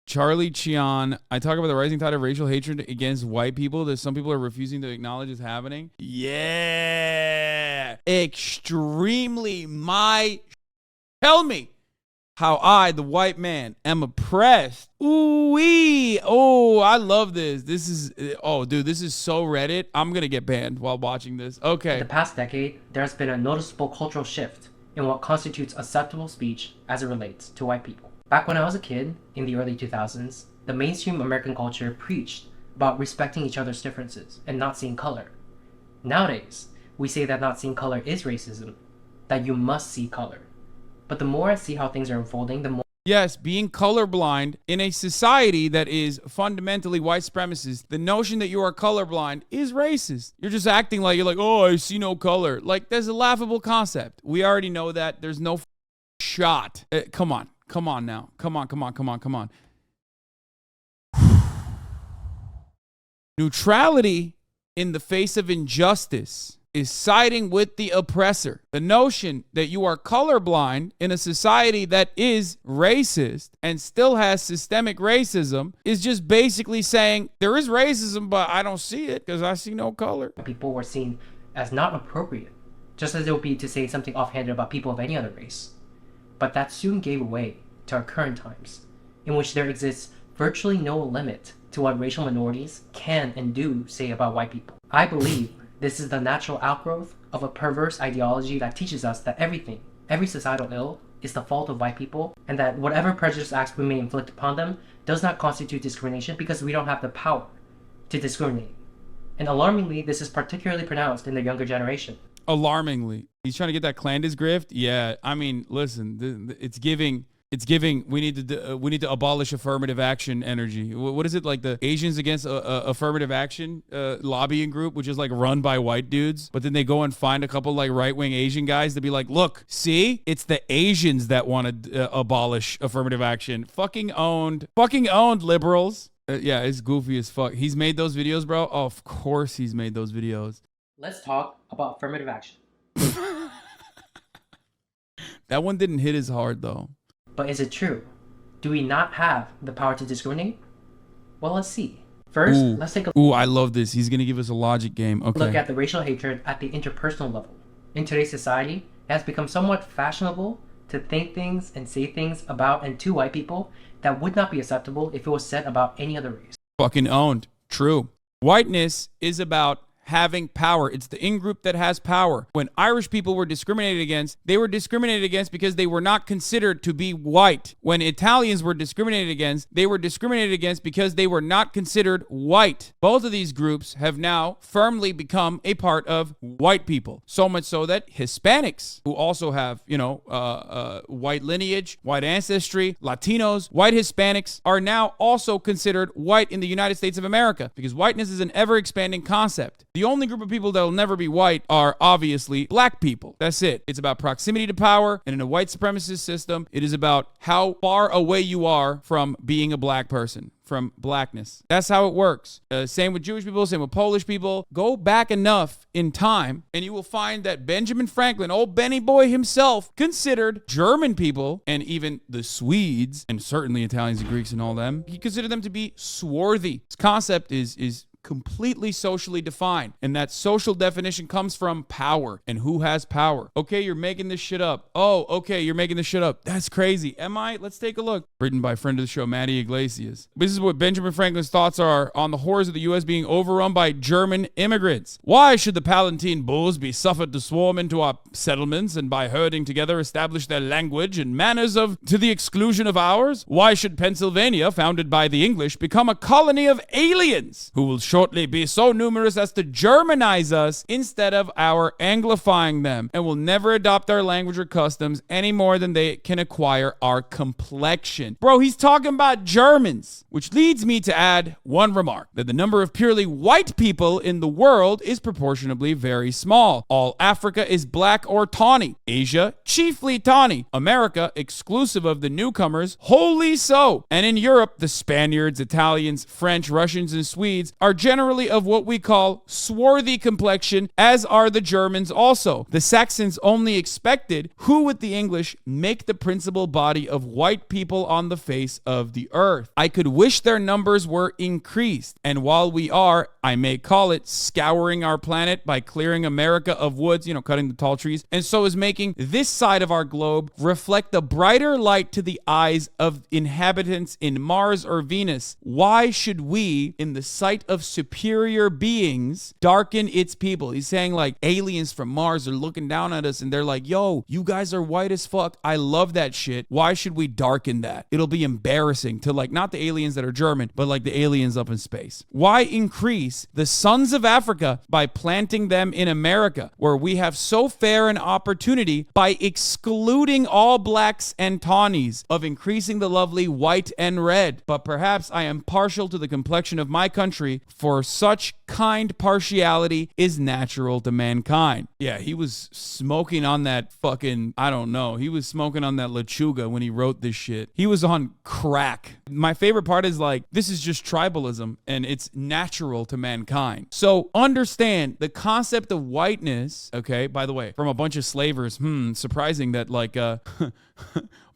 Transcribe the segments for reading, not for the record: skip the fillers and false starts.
Charlie Cheon. I talk about the rising tide of racial hatred against white people that some people are refusing to acknowledge is happening. Yeah. Extremely Tell me how I, the white man, am oppressed. Ooh-wee. Oh, I love this. This is so Reddit. I'm going to get banned while watching this. Okay. In the past decade, there has been a noticeable cultural shift in what constitutes acceptable speech as it relates to white people. Back when I was a kid, in the early 2000s, the mainstream American culture preached about respecting each other's differences and not seeing color. Nowadays, we say that not seeing color is racism, that you must see color. But the more I see how things are unfolding, the more... Yes, being colorblind in a society that is fundamentally white supremacist, the notion that you are colorblind is racist. You're just acting like you're like, oh, I see no color. Like, there's a laughable concept. We already know that. There's no shot. Come on now. Come on. Neutrality in the face of injustice is siding with the oppressor. The notion that you are colorblind in a society that is racist and still has systemic racism is just basically saying there is racism, but I don't see it because I see no color. People were seen as not appropriate, just as it would be to say something offhanded about people of any other race. But that soon gave way to our current times, in which there exists virtually no limit to what racial minorities can and do say about white people. I believe this is the natural outgrowth of a perverse ideology that teaches us that every societal ill, is the fault of white people, and that whatever prejudice acts we may inflict upon them does not constitute discrimination because we don't have the power to discriminate. And alarmingly, this is particularly pronounced in the younger generation. Alarmingly. He's trying to get that Clandis grift? Yeah, I mean, listen, it's giving we need to abolish affirmative action energy. What is it, like the Asians Against Affirmative Action lobbying group, which is like run by white dudes, but then they go and find a couple like right-wing Asian guys to be like, look, see, it's the Asians that want to abolish affirmative action. Fucking owned liberals. Yeah, it's goofy as fuck. He's made those videos, bro. Oh, of course he's made those videos. Let's talk about affirmative action. That one didn't hit as hard though. But is it true? Do we not have the power to discriminate? Well, let's see. First, let's take a look. I love this. He's going to give us a logic game. Okay. Look at the racial hatred at the interpersonal level. In today's society, it has become somewhat fashionable to think things and say things about and to white people that would not be acceptable if it was said about any other race. Fucking owned. True. Whiteness is about having power. It's the in-group that has power. When Irish people were discriminated against, they were discriminated against because they were not considered to be white. When Italians were discriminated against, they were discriminated against because they were not considered white. Both of these groups have now firmly become a part of white people. So much so that Hispanics, who also have, white lineage, white ancestry, Latinos, white Hispanics, are now also considered white in the United States of America because whiteness is an ever-expanding concept. The only group of people that will never be white are obviously black people. That's it. It's about proximity to power, and in a white supremacist system, it is about how far away you are from being a black person, from blackness. That's how it works. Same with Jewish people, same with Polish people. Go back enough in time, and you will find that Benjamin Franklin, old Benny boy himself, considered German people, and even the Swedes, and certainly Italians and Greeks and all them, he considered them to be swarthy. This concept is completely socially defined, and that social definition comes from power and who has power. Okay, you're making this shit up. Oh, okay, you're making this shit up. That's crazy. Am I? Let's take a look. Written by friend of the show, Maddie Iglesias. This is what Benjamin Franklin's thoughts are on the horrors of the U.S. being overrun by German immigrants. Why should the Palatine bulls be suffered to swarm into our settlements and by herding together establish their language and manners to the exclusion of ours? Why should Pennsylvania, founded by the English, become a colony of aliens who will shortly be so numerous as to Germanize us instead of our anglifying them, and will never adopt our language or customs any more than they can acquire our complexion? Bro, he's talking about Germans, which leads me to add one remark, that the number of purely white people in the world is proportionably very small. All Africa is black or tawny. Asia, chiefly tawny. America, exclusive of the newcomers, wholly so. And in Europe, the Spaniards, Italians, French, Russians, and Swedes are generally of what we call swarthy complexion, as are the Germans also. The Saxons only expected, who with the English make the principal body of white people on the face of the earth. I could wish their numbers were increased, and while we are, I may call it, scouring our planet by clearing America of woods, cutting the tall trees, and so is making this side of our globe reflect the brighter light to the eyes of inhabitants in Mars or Venus. Why should we, in the sight of superior beings, darken its people? He's saying like aliens from Mars are looking down at us and they're like, yo, you guys are white as fuck. I love that shit. Why should we darken that? It'll be embarrassing to like not the aliens that are German, but like the aliens up in space. Why increase the sons of Africa by planting them in America, where we have so fair an opportunity by excluding all blacks and tawnies of increasing the lovely white and red? But perhaps I am partial to the complexion of my country, for such kind partiality is natural to mankind. Yeah, he was smoking on that fucking, I don't know, he was smoking on that lechuga when he wrote this shit. He was on crack. My favorite part is like, this is just tribalism and it's natural to mankind. So understand the concept of whiteness, okay, by the way, from a bunch of slavers, surprising that like,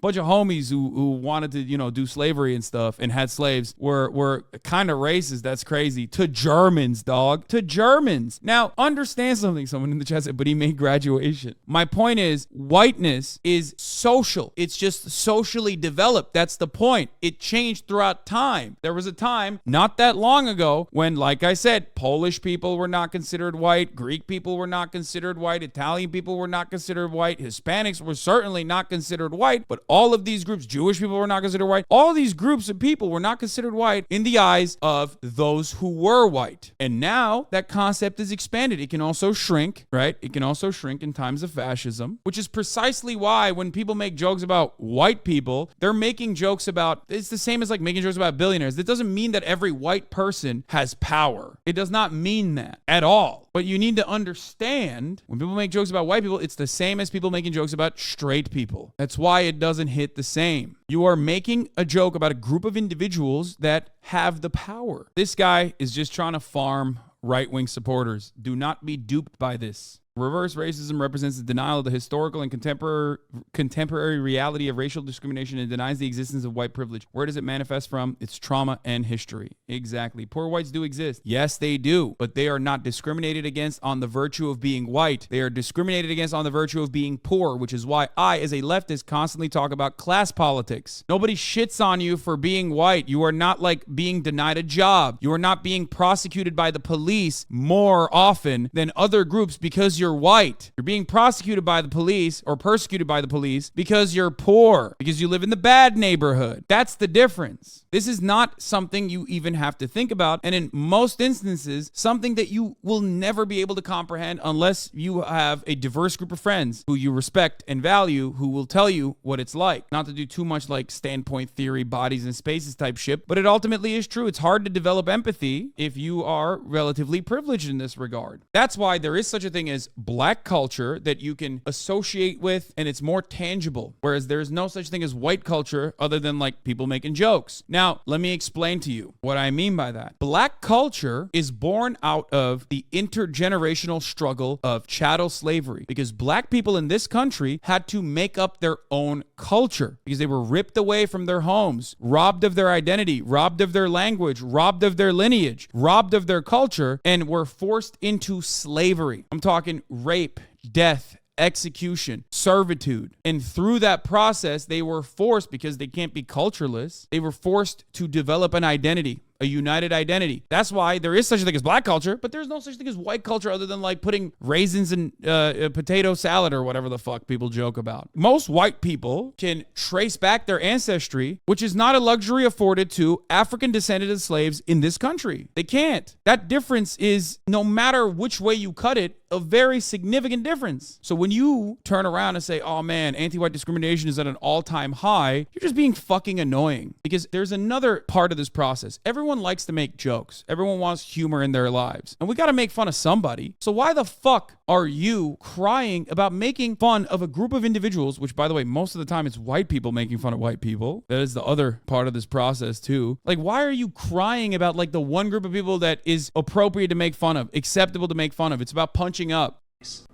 bunch of homies who wanted to, do slavery and stuff and had slaves were kind of racist. That's crazy. To Germans, dog. To Germans. Now, understand something. Someone in the chat said, but he made graduation. My point is, whiteness is social. It's just socially developed. That's the point. It changed throughout time. There was a time not that long ago when, like I said, Polish people were not considered white. Greek people were not considered white. Italian people were not considered white. Hispanics were certainly not considered white, but all of these groups, Jewish people were not considered white. All these groups of people were not considered white in the eyes of those who were white. And now that concept is expanded. It can also shrink, right? It can also shrink in times of fascism, which is precisely why when people make jokes about white people, they're making jokes about, it's the same as like making jokes about billionaires. It doesn't mean that every white person has power. It does not mean that at all. But you need to understand, when people make jokes about white people, it's the same as people making jokes about straight people. That's why it doesn't hit the same. You are making a joke about a group of individuals that have the power. This guy is just trying to farm right-wing supporters. Do not be duped by this. Reverse racism represents the denial of the historical and contemporary reality of racial discrimination and denies the existence of white privilege. Where does it manifest from? It's trauma and history. Exactly. Poor whites do exist. Yes, they do. But they are not discriminated against on the virtue of being white. They are discriminated against on the virtue of being poor, which is why I, as a leftist, constantly talk about class politics. Nobody shits on you for being white. You are not like being denied a job. You are not being prosecuted by the police more often than other groups because you're white. You're being prosecuted by the police or persecuted by the police because you're poor, because you live in the bad neighborhood. That's the difference. This is not something you even have to think about, and in most instances, something that you will never be able to comprehend unless you have a diverse group of friends who you respect and value, who will tell you what it's like. Not to do too much like standpoint theory, bodies and spaces type shit, but it ultimately is true. It's hard to develop empathy if you are relatively privileged in this regard. That's why there is such a thing as black culture that you can associate with, and it's more tangible, whereas there's no such thing as white culture other than like people making jokes. Now, let me explain to you what I mean by that. Black culture is born out of the intergenerational struggle of chattel slavery, because black people in this country had to make up their own culture because they were ripped away from their homes, robbed of their identity, robbed of their language, robbed of their lineage, robbed of their culture, and were forced into slavery. I'm talking rape, death, execution, servitude. And through that process, they were forced, because they can't be cultureless, they were forced to develop an identity, a united identity. That's why there is such a thing as black culture, but there's no such thing as white culture other than like putting raisins in a potato salad or whatever the fuck people joke about. Most white people can trace back their ancestry, which is not a luxury afforded to African descended slaves in this country. They can't. That difference is, no matter which way you cut it, a very significant difference. So when you turn around and say, oh man, anti-white discrimination is at an all-time high, you're just being fucking annoying. Because there's another part of this process. Everyone likes to make jokes. Everyone wants humor in their lives. And we got to make fun of somebody. So why the fuck are you crying about making fun of a group of individuals, which by the way, most of the time it's white people making fun of white people. That is the other part of this process too. Like, why are you crying about like the one group of people that is appropriate to make fun of, acceptable to make fun of? It's about punching up.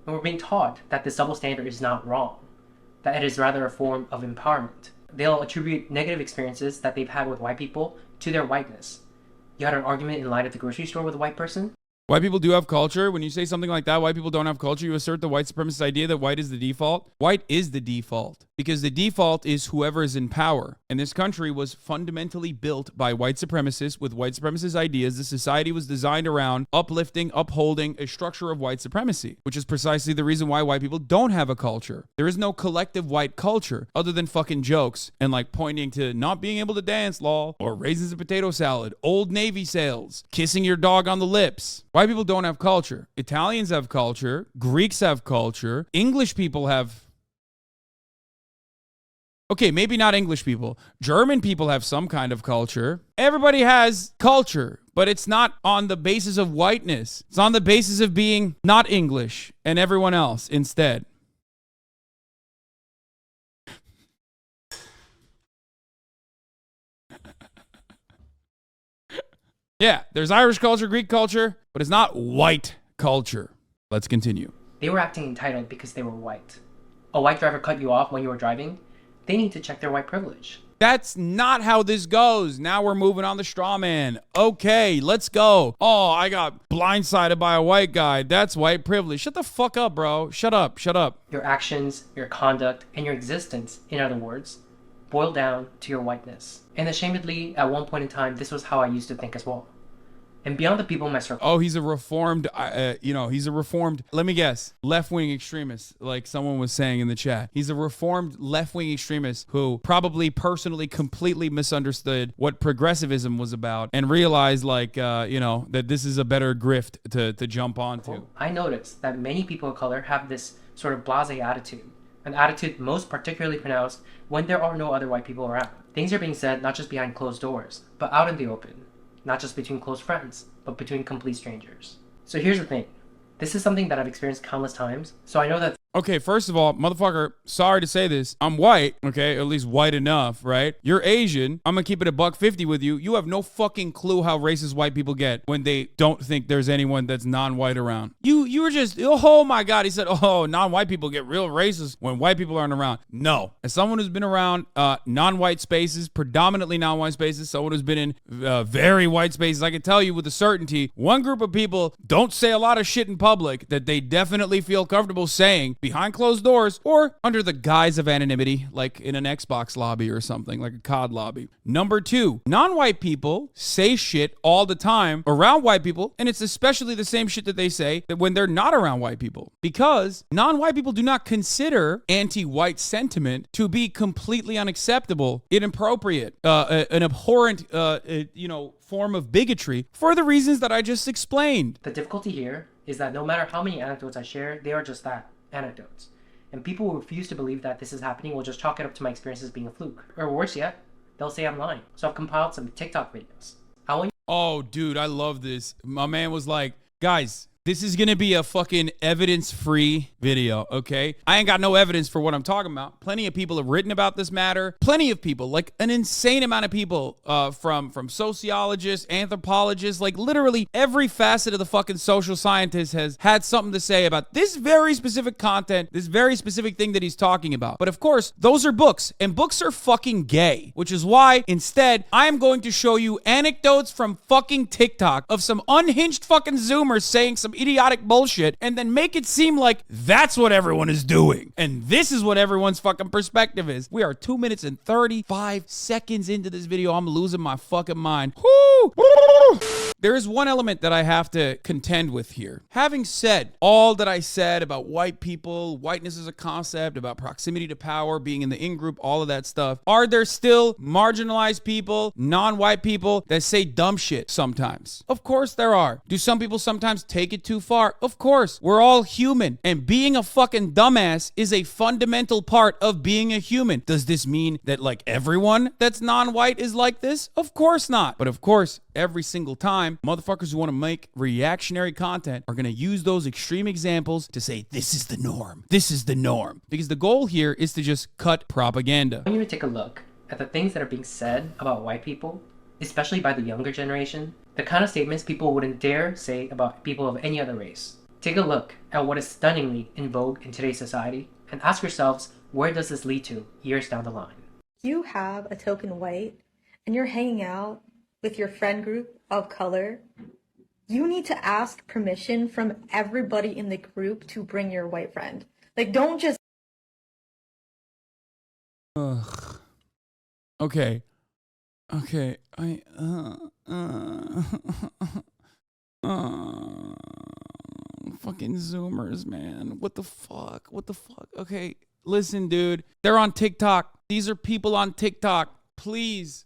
And we're being taught that this double standard is not wrong, that it is rather a form of empowerment. They'll attribute negative experiences that they've had with white people to their whiteness. You had an argument in line at the grocery store with a white person? White people do have culture. When you say something like that, white people don't have culture, you assert the white supremacist idea that white is the default. White is the default because the default is whoever is in power. And this country was fundamentally built by white supremacists with white supremacist ideas. The society was designed around uplifting, upholding a structure of white supremacy, which is precisely the reason why white people don't have a culture. There is no collective white culture other than fucking jokes and like pointing to not being able to dance, lol, or raisins and potato salad, Old Navy sales, kissing your dog on the lips. White people don't have culture. Italians have culture. Greeks have culture. English people have... Okay, maybe not English people. German people have some kind of culture. Everybody has culture, but it's not on the basis of whiteness. It's on the basis of being not English and everyone else instead. Yeah, there's Irish culture, Greek culture, but it's not white culture. Let's continue. They were acting entitled because they were white. A white driver cut you off when you were driving. They need to check their white privilege. That's not how this goes. Now we're moving on to straw man. Okay, let's go. Oh, I got blindsided by a white guy. That's white privilege. Shut the fuck up, bro. Shut up. Shut up. Your actions, your conduct, and your existence, in other words, boil down to your whiteness. And ashamedly, at one point in time, this was how I used to think as well. And beyond the people in my circle. Oh, he's a reformed, he's a reformed, let me guess, left-wing extremist, like someone was saying in the chat. He's a reformed left-wing extremist who probably personally completely misunderstood what progressivism was about and realized, that this is a better grift to jump onto. Well, I noticed that many people of color have this sort of blasé attitude, an attitude most particularly pronounced when there are no other white people around. Things are being said not just behind closed doors, but out in the open. Not just between close friends, but between complete strangers. So here's the thing. This is something that I've experienced countless times, so I know that... Okay, first of all, motherfucker, sorry to say this. I'm white, okay? At least white enough, right? You're Asian. I'm gonna keep it $1.50 with you. You have no fucking clue how racist white people get when they don't think there's anyone that's non-white around. You were just, oh my God, he said, oh, non-white people get real racist when white people aren't around. No. As someone who's been around non-white spaces, predominantly non-white spaces, someone who's been in very white spaces, I can tell you with a certainty, one group of people don't say a lot of shit in public that they definitely feel comfortable saying behind closed doors or under the guise of anonymity, like in an Xbox lobby or something, like a COD lobby. Number two, non-white people say shit all the time around white people, and it's especially the same shit that they say that when they're not around white people, because non-white people do not consider anti-white sentiment to be completely unacceptable, inappropriate, an abhorrent, form of bigotry for the reasons that I just explained. The difficulty here is that no matter how many anecdotes I share, they are just that. Anecdotes. And people who refuse to believe that this is happening will just chalk it up to my experiences being a fluke. Or worse yet, they'll say I'm lying. So I've compiled some TikTok videos. Oh, dude, I love this. My man was like, guys, this is going to be a fucking evidence-free video, okay? I ain't got no evidence for what I'm talking about. Plenty of people have written about this matter. Plenty of people, like an insane amount of people from sociologists, anthropologists, like literally every facet of the fucking social scientist has had something to say about this very specific content, this very specific thing that he's talking about. But of course, those are books, and books are fucking gay, which is why instead I am going to show you anecdotes from fucking TikTok of some unhinged fucking Zoomers saying some idiotic bullshit and then make it seem like that's what everyone is doing. And this is what everyone's fucking perspective is. We are 2 minutes and 35 seconds into this video. I'm losing my fucking mind. Woo! There is one element that I have to contend with here. Having said all that I said about white people, whiteness as a concept, about proximity to power, being in the in-group, all of that stuff, are there still marginalized people, non-white people that say dumb shit sometimes? Of course there are. Do some people sometimes take it too far? Of course. We're all human. And being a fucking dumbass is a fundamental part of being a human. Does this mean that like everyone that's non-white is like this? Of course not. But of course, every single time, motherfuckers who want to make reactionary content are going to use those extreme examples to say, this is the norm. This is the norm. Because the goal here is to just cut propaganda. I want you to take a look at the things that are being said about white people, especially by the younger generation, the kind of statements people wouldn't dare say about people of any other race. Take a look at what is stunningly in vogue in today's society and ask yourselves, where does this lead to years down the line? You have a token white and you're hanging out with your friend group of color, you need to ask permission from everybody in the group to bring your white friend. Like, don't just... Ugh. Okay. Fucking Zoomers, man. What the fuck? Okay, listen, dude. They're on TikTok. These are people on TikTok. Please.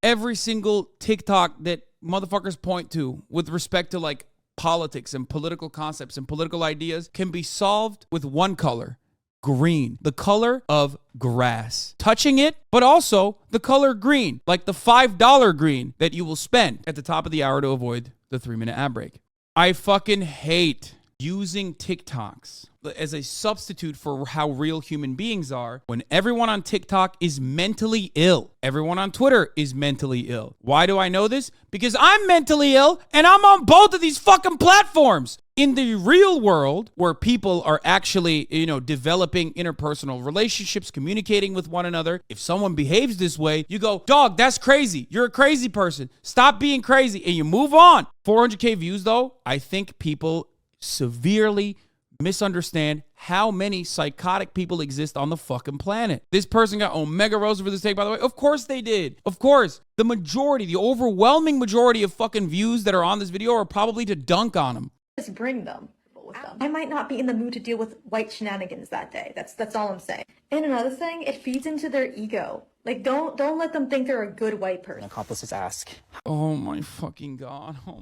Every single TikTok that motherfuckers point to with respect to like politics and political concepts and political ideas can be solved with one color. Green, the color of grass. Touching it, but also the color green, like the $5 green that you will spend at the top of the hour to avoid the 3-minute ad break. I fucking hate using TikToks as a substitute for how real human beings are when everyone on TikTok is mentally ill. Everyone on Twitter is mentally ill. Why do I know this? Because I'm mentally ill and I'm on both of these fucking platforms. In the real world, where people are actually, developing interpersonal relationships, communicating with one another, if someone behaves this way, you go, dog, that's crazy. You're a crazy person. Stop being crazy. And you move on. 400K views, though, I think people severely misunderstand how many psychotic people exist on the fucking planet. This person got Omega Rose for this take, by the way. Of course they did. Of course. The overwhelming majority of fucking views that are on this video are probably to dunk on them. Just bring them with them. I might not be in the mood to deal with white shenanigans that day. That's all I'm saying. And another thing, it feeds into their ego. Like, don't let them think they're a good white person. Accomplices ask. Oh my fucking God. Oh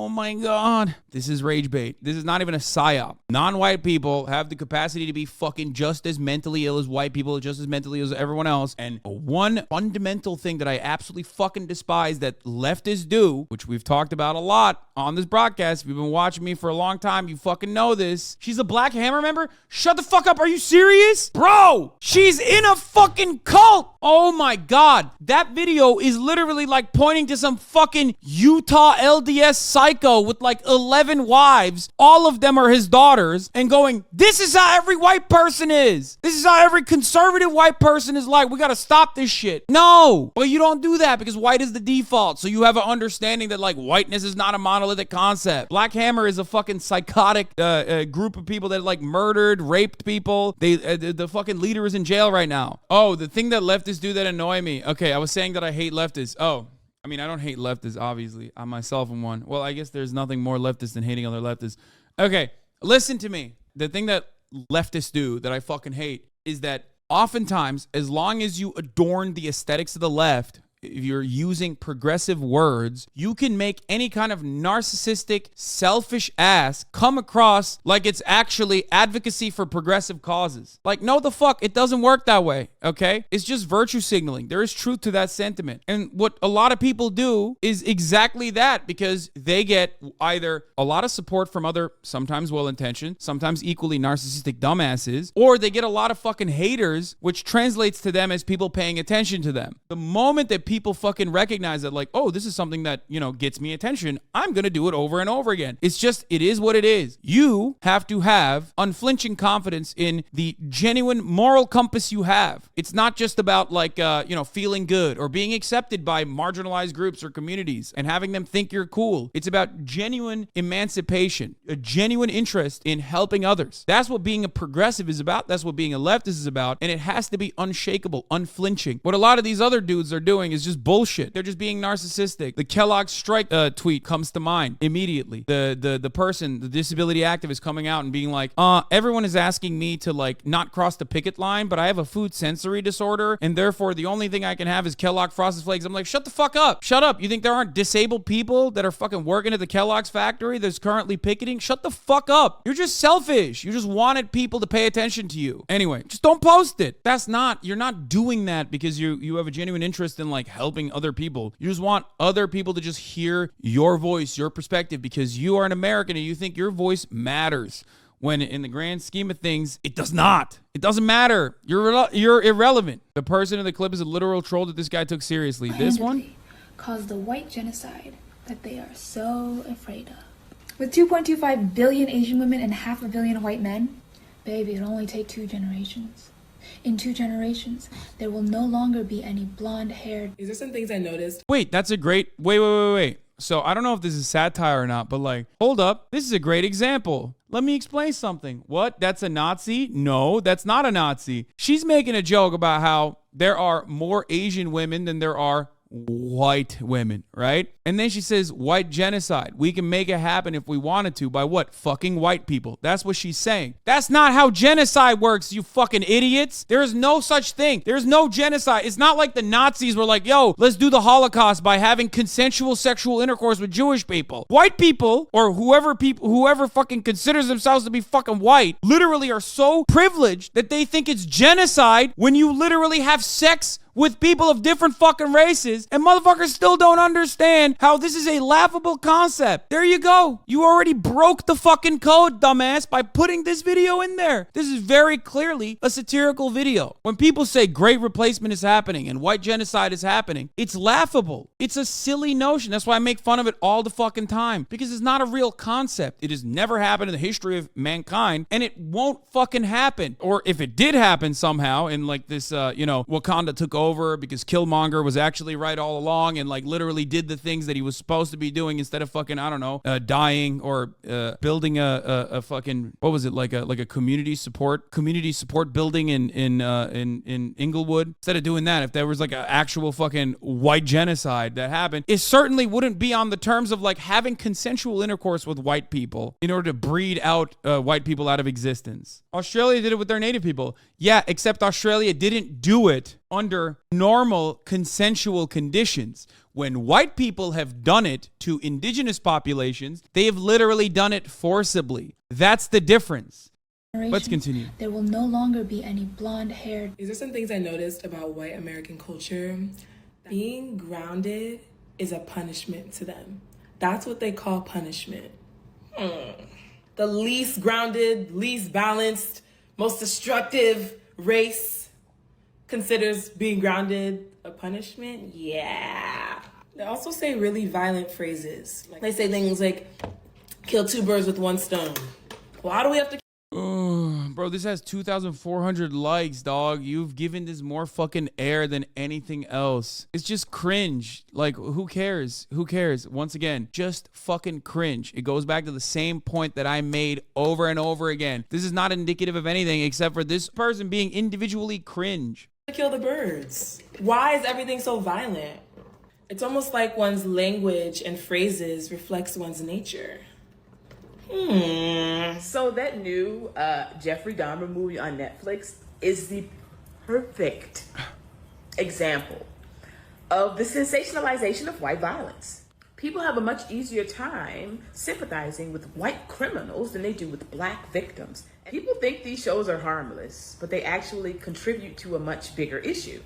my God. This is rage bait. This is not even a psyop. Non-white people have the capacity to be fucking just as mentally ill as white people, just as mentally ill as everyone else. And one fundamental thing that I absolutely fucking despise that leftists do, which we've talked about a lot on this broadcast. If you've been watching me for a long time, you fucking know this. She's a Black Hammer member? Shut the fuck up. Are you serious? Bro, she's in a fucking cult. Oh my God. That video is literally like pointing to some fucking Utah LDS psycho with like 11 wives. All of them are his daughters, and going, this is how every white person is. This is how every conservative white person is like. We got to stop this shit. No, but you don't do that because white is the default. So you have an understanding that like whiteness is not a monolithic concept. Black Hammer is a fucking psychotic group of people that like murdered, raped people. The fucking leader is in jail right now. Oh, the thing that leftists do that annoy me. Okay, I was saying that I hate leftists. Oh, I mean, I don't hate leftists, obviously. I myself am one. Well, I guess there's nothing more leftist than hating other leftists. Okay, listen to me. The thing that leftists do that I fucking hate is that oftentimes, as long as you adorn the aesthetics of the left, if you're using progressive words, you can make any kind of narcissistic, selfish ass come across like it's actually advocacy for progressive causes. Like, no, the fuck, it doesn't work that way, okay? It's just virtue signaling. There is truth to that sentiment. And what a lot of people do is exactly that, because they get either a lot of support from other, sometimes well-intentioned, sometimes equally narcissistic dumbasses, or they get a lot of fucking haters, which translates to them as people paying attention to them. The moment that people fucking recognize that, like, oh, this is something that, gets me attention, I'm gonna do it over and over again. It's just, it is what it is. You have to have unflinching confidence in the genuine moral compass you have. It's not just about like, feeling good or being accepted by marginalized groups or communities and having them think you're cool. It's about genuine emancipation, a genuine interest in helping others. That's what being a progressive is about. That's what being a leftist is about. And it has to be unshakable, unflinching. What a lot of these other dudes are doing is It's just bullshit. They're just being narcissistic. The Kellogg's strike tweet comes to mind immediately. The person, the disability activist coming out and being like, everyone is asking me to like not cross the picket line, but I have a food sensory disorder, and therefore the only thing I can have is Kellogg Frosted Flakes. I'm like, shut the fuck up. Shut up. You think there aren't disabled people that are fucking working at the Kellogg's factory that's currently picketing? Shut the fuck up. You're just selfish. You just wanted people to pay attention to you. Anyway, just don't post it. You're not doing that because you have a genuine interest in like helping other people. You just want other people to just hear your voice, your perspective, because you are an American and you think your voice matters. When in the grand scheme of things, it does not. It doesn't matter. You're irrelevant. The person in the clip is a literal troll that this guy took seriously. This one caused the white genocide that they are so afraid of. With 2.25 billion Asian women and 500 million white men, baby, it'll only take 2 generations. In 2 generations, there will no longer be any blonde-haired... These are some things I noticed. Wait, that's a great... Wait. So I don't know if this is satire or not, but like, hold up. This is a great example. Let me explain something. What? That's a Nazi? No, that's not a Nazi. She's making a joke about how there are more Asian women than there are white women, right? And then she says white genocide. We can make it happen if we wanted to by what? Fucking white people. That's what she's saying. That's not how genocide works, you fucking idiots. There is no such thing. There's no genocide. It's not like the Nazis were like, yo, let's do the Holocaust by having consensual sexual intercourse with Jewish people. White people, or whoever fucking considers themselves to be fucking white, literally are so privileged that they think it's genocide when you literally have sex with people of different fucking races, and motherfuckers still don't understand how this is a laughable concept. There you go. You already broke the fucking code, dumbass, by putting this video in there. This is very clearly a satirical video. When people say great replacement is happening and white genocide is happening, it's laughable. It's a silly notion. That's why I make fun of it all the fucking time, because it's not a real concept. It has never happened in the history of mankind, and it won't fucking happen. Or if it did happen somehow, and like this, Wakanda took over because Killmonger was actually right all along and like literally did the things that he was supposed to be doing instead of fucking, I don't know, dying or building a fucking, what was it, like a community support building in Inglewood. Instead of doing that, if there was like an actual fucking white genocide that happened, it certainly wouldn't be on the terms of like having consensual intercourse with white people in order to breed out white people out of existence. Australia did it with their native people. Yeah, except Australia didn't do it under normal consensual conditions. When white people have done it to indigenous populations, they have literally done it forcibly. That's the difference. Let's continue. There will no longer be any blonde-haired... These are some things I noticed about white American culture. Being grounded is a punishment to them. That's what they call punishment. The least grounded, least balanced, most destructive race considers being grounded a punishment? Yeah. They also say really violent phrases. They say things like, kill 2 birds with 1 stone. Why do we have to... Bro, this has 2,400 likes, dog. You've given this more fucking air than anything else. It's just cringe. Like, who cares? Who cares? Once again, just fucking cringe. It goes back to the same point that I made over and over again. This is not indicative of anything except for this person being individually cringe. Kill the birds. Why is everything so violent? It's almost like one's language and phrases reflects one's nature. So that new Jeffrey Dahmer movie on Netflix is the perfect example of the sensationalization of white violence. People have a much easier time sympathizing with white criminals than they do with black victims. People think these shows are harmless, but they actually contribute to a much bigger issue.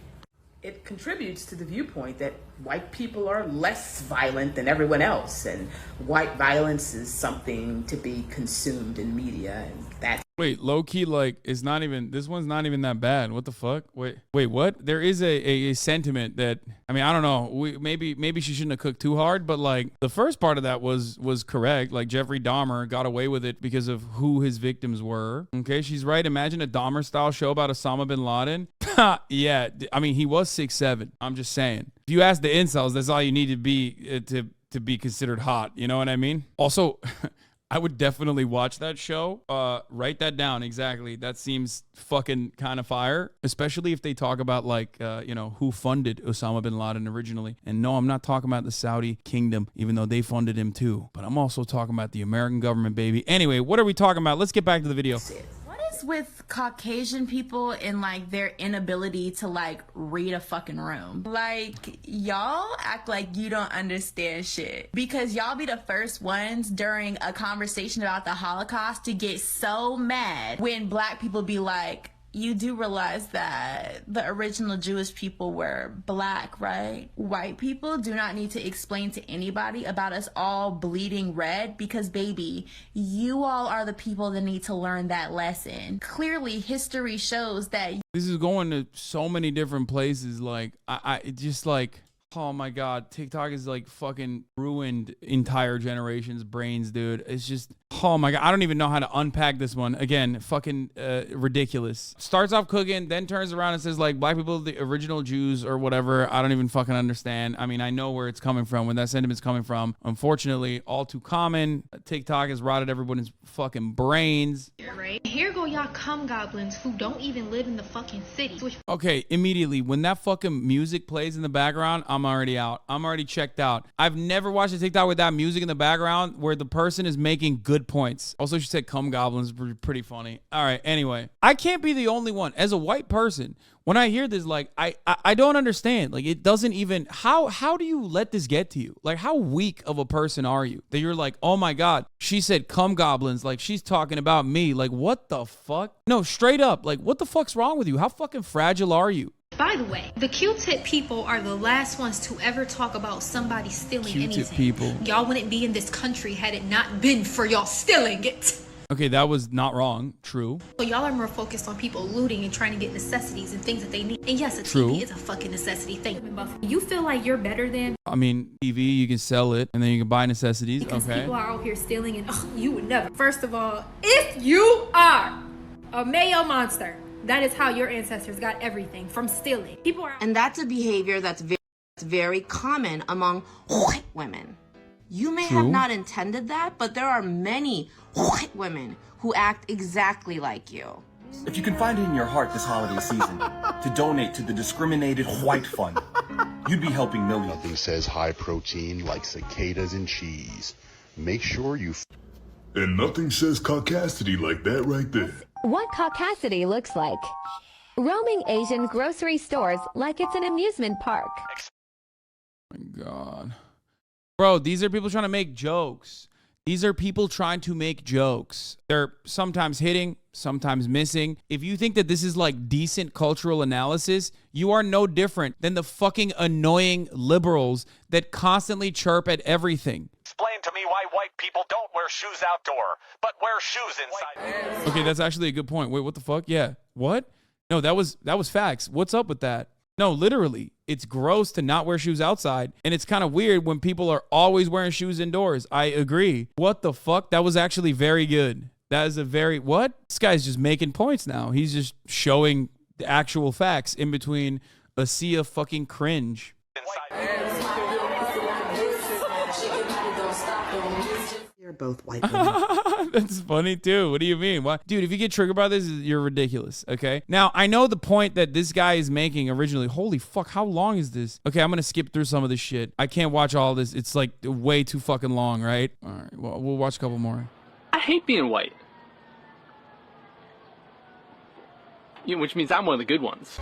It contributes to the viewpoint that white people are less violent than everyone else, and white violence is something to be consumed in media, and that's... Wait, low-key, like, it's not even, this one's not even that bad. What the fuck? Wait, what? There is a sentiment that, I mean, I don't know, maybe she shouldn't have cooked too hard, but like, the first part of that was correct. Like, Jeffrey Dahmer got away with it because of who his victims were. Okay, she's right. Imagine a Dahmer-style show about Osama bin Laden. Yeah, I mean, he was 6'7". I'm just saying. If you ask the incels, that's all you need to be to be considered hot. You know what I mean? Also, I would definitely watch that show. Write that down. Exactly. That seems fucking kind of fire, especially if they talk about like, who funded Osama bin Laden originally. And no, I'm not talking about the Saudi kingdom, even though they funded him too. But I'm also talking about the American government, baby. Anyway, what are we talking about? Let's get back to the video. What is with Caucasian people and like their inability to like read a fucking room? Like, y'all act like you don't understand shit because y'all be the first ones during a conversation about the Holocaust to get so mad when black people be like, you do realize that the original Jewish people were black, right? White people do not need to explain to anybody about us all bleeding red because, baby, you all are the people that need to learn that lesson. Clearly, history shows that. This is going to so many different places. Like, it just like, oh my God, TikTok is like fucking ruined entire generations' brains, dude. It's just, oh my God, I don't even know how to unpack this one. Again, fucking ridiculous. Starts off cooking, then turns around and says like black people, the original Jews or whatever. I don't even fucking understand. I mean, I know where it's coming from, when that sentiment's coming from. Unfortunately, all too common. TikTok has rotted everybody's fucking brains. Right? Here go y'all cum goblins who don't even live in the fucking city. Okay, immediately, when that fucking music plays in the background, I'm already out. I'm already checked out. I've never watched a TikTok with that music in the background where the person is making good points. Also, she said cum goblins, pretty funny. All right, anyway. I can't be the only one. As a white person, when I hear this, like, I don't understand. Like, it doesn't even, how do you let this get to you? Like, how weak of a person are you? That you're like, oh my God, she said cum goblins, like she's talking about me. Like, what the fuck? No, straight up, like, what the fuck's wrong with you? How fucking fragile are you? By the way, the Q-tip people are the last ones to ever talk about somebody stealing Q-tip anything. people. Y'all wouldn't be in this country had it not been for y'all stealing it. Okay, that was not wrong. True. Well, y'all are more focused on people looting and trying to get necessities and things that they need. And yes, a TV is a fucking necessity thing. You feel like you're better than? I mean, TV, you can sell it and then you can buy necessities. Because okay. people are out here stealing and you would never. First of all, if you are a Mayo monster, that is how your ancestors got everything, from stealing. People are. And that's a behavior that's very common among white women. You may have not intended that, but there are many white women who act exactly like you. If you can find it in your heart this holiday season to donate to the Discriminated White Fund, you'd be helping millions. Nothing says high protein like cicadas and cheese. Make sure you... And nothing says caucasity like that right there. What caucasity looks like. Roaming Asian grocery stores like it's an amusement park. Oh my God. Bro, these are people trying to make jokes. These are people trying to make jokes. They're sometimes hitting, sometimes missing. If you think that this is like decent cultural analysis, you are no different than the fucking annoying liberals that constantly chirp at everything. Explain to me why white people don't wear shoes outdoor, but wear shoes inside. Okay, that's actually a good point. Wait, what the fuck? Yeah. What? No, that was facts. What's up with that? No, literally, it's gross to not wear shoes outside, and it's kind of weird when people are always wearing shoes indoors. I agree. What the fuck? That was actually very good. That is a very, what? This guy's just making points now. He's just showing the actual facts in between a sea of fucking cringe. You're both white women. That's funny too. What do you mean? Why? Dude, if you get triggered by this, you're ridiculous, okay? Now, I know the point that this guy is making originally. Holy fuck, how long is this? Okay, I'm gonna skip through some of this shit. I can't watch all this. It's like way too fucking long, right? All right, well, we'll watch a couple more. I hate being white. Which means I'm one of the good ones.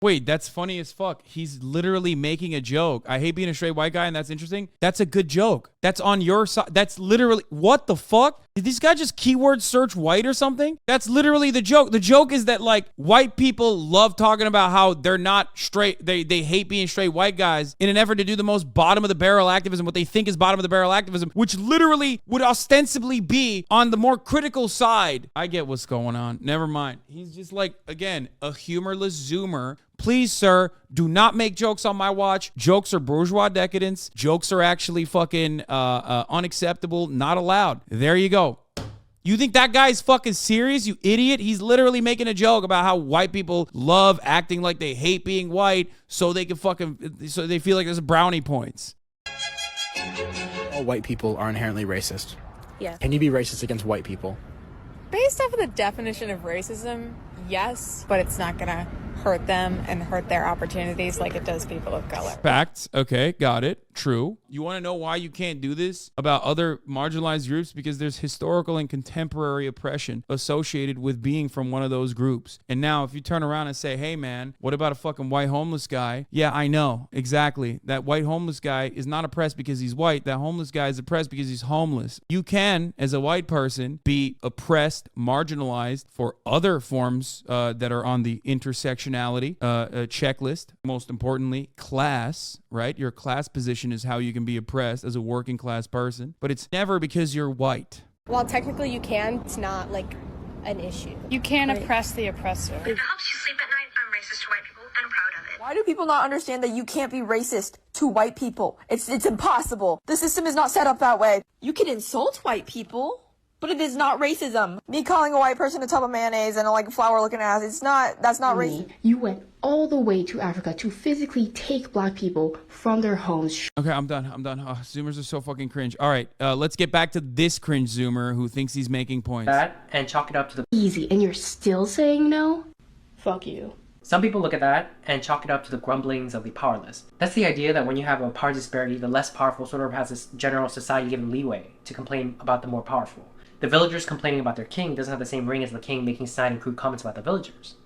Wait, that's funny as fuck. He's literally making a joke. I hate being a straight white guy, and that's interesting. That's a good joke. That's on your side. That's literally, what the fuck? Did this guy just keyword search white or something? That's literally the joke. The joke is that, like, white people love talking about how they're not straight. They hate being straight white guys in an effort to do the most bottom of the barrel activism, what they think is bottom of the barrel activism, which literally would ostensibly be on the more critical side. I get what's going on. Never mind. He's just like, again, a humorless Zoomer. Please, sir, do not make jokes on my watch. Jokes are bourgeois decadence. Jokes are actually fucking unacceptable, not allowed. There you go. You think that guy's fucking serious, you idiot? He's literally making a joke about how white people love acting like they hate being white so they can so they feel like there's brownie points. All white people are inherently racist. Yes. Can you be racist against white people? Based off of the definition of racism, yes, but it's not gonna hurt them and hurt their opportunities like it does people of color. Facts. Okay, got it. True. You want to know why you can't do this about other marginalized groups? Because there's historical and contemporary oppression associated with being from one of those groups. And now if you turn around and say, hey man, what about a fucking white homeless guy? Yeah, I know. Exactly. That white homeless guy is not oppressed because he's white. That homeless guy is oppressed because he's homeless. You can, as a white person, be oppressed, marginalized for other forms that are on the intersectionality checklist. Most importantly, class, right? Your class position is how you can be oppressed as a working class person, but it's never because you're white. While technically you can, it's not like an issue. You can't oppress the oppressor. It helps you sleep at night. I'm racist to white people and I'm proud of it. Why do people not understand that you can't be racist to white people? It's impossible. The system is not set up that way. You can insult white people, but it is not racism. Me calling a white person a tub of mayonnaise and like a flower looking ass, that's not racist. You went all the way to Africa to physically take black people from their homes. Okay, I'm done. Oh, Zoomers are so fucking cringe. All right, let's get back to this cringe Zoomer who thinks he's making points. That and chalk it up to the easy, and you're still saying no? Fuck you. Some people look at that and chalk it up to the grumblings of the powerless. That's the idea that when you have a power disparity, the less powerful sort of has this general society given leeway to complain about the more powerful. The villagers complaining about their king doesn't have the same ring as the king making snide and crude comments about the villagers.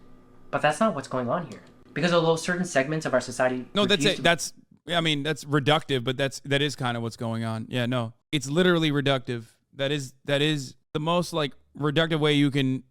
But that's not what's going on here. Because although certain segments of our society... No, that's it. That's reductive, but that is kind of what's going on. Yeah, no. It's literally reductive. That is the most like reductive way you can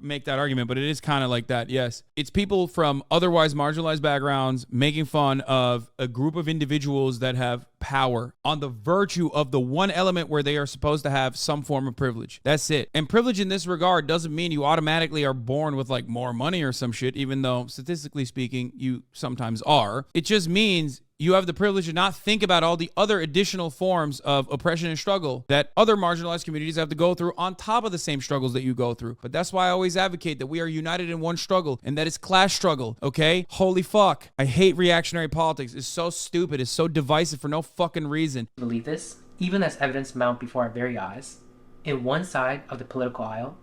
make that argument, but it is kind of like that. Yes, it's people from otherwise marginalized backgrounds making fun of a group of individuals that have power on the virtue of the one element where they are supposed to have some form of privilege. That's it. And privilege in this regard doesn't mean you automatically are born with like more money or some shit, even though statistically speaking you sometimes are. It just means you have the privilege to not think about all the other additional forms of oppression and struggle that other marginalized communities have to go through on top of the same struggles that you go through. But that's why I always advocate that we are united in one struggle, and that is class struggle, okay? Holy fuck. I hate reactionary politics. It's so stupid. It's so divisive for no fucking reason. Believe this, even as evidence mount before our very eyes, in one side of the political aisle,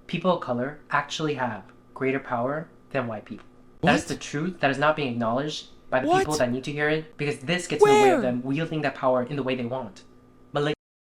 people of color actually have greater power than white people. That is the truth that is not being acknowledged by the people that need to hear it, because this gets in the way of them wielding that power in the way they want.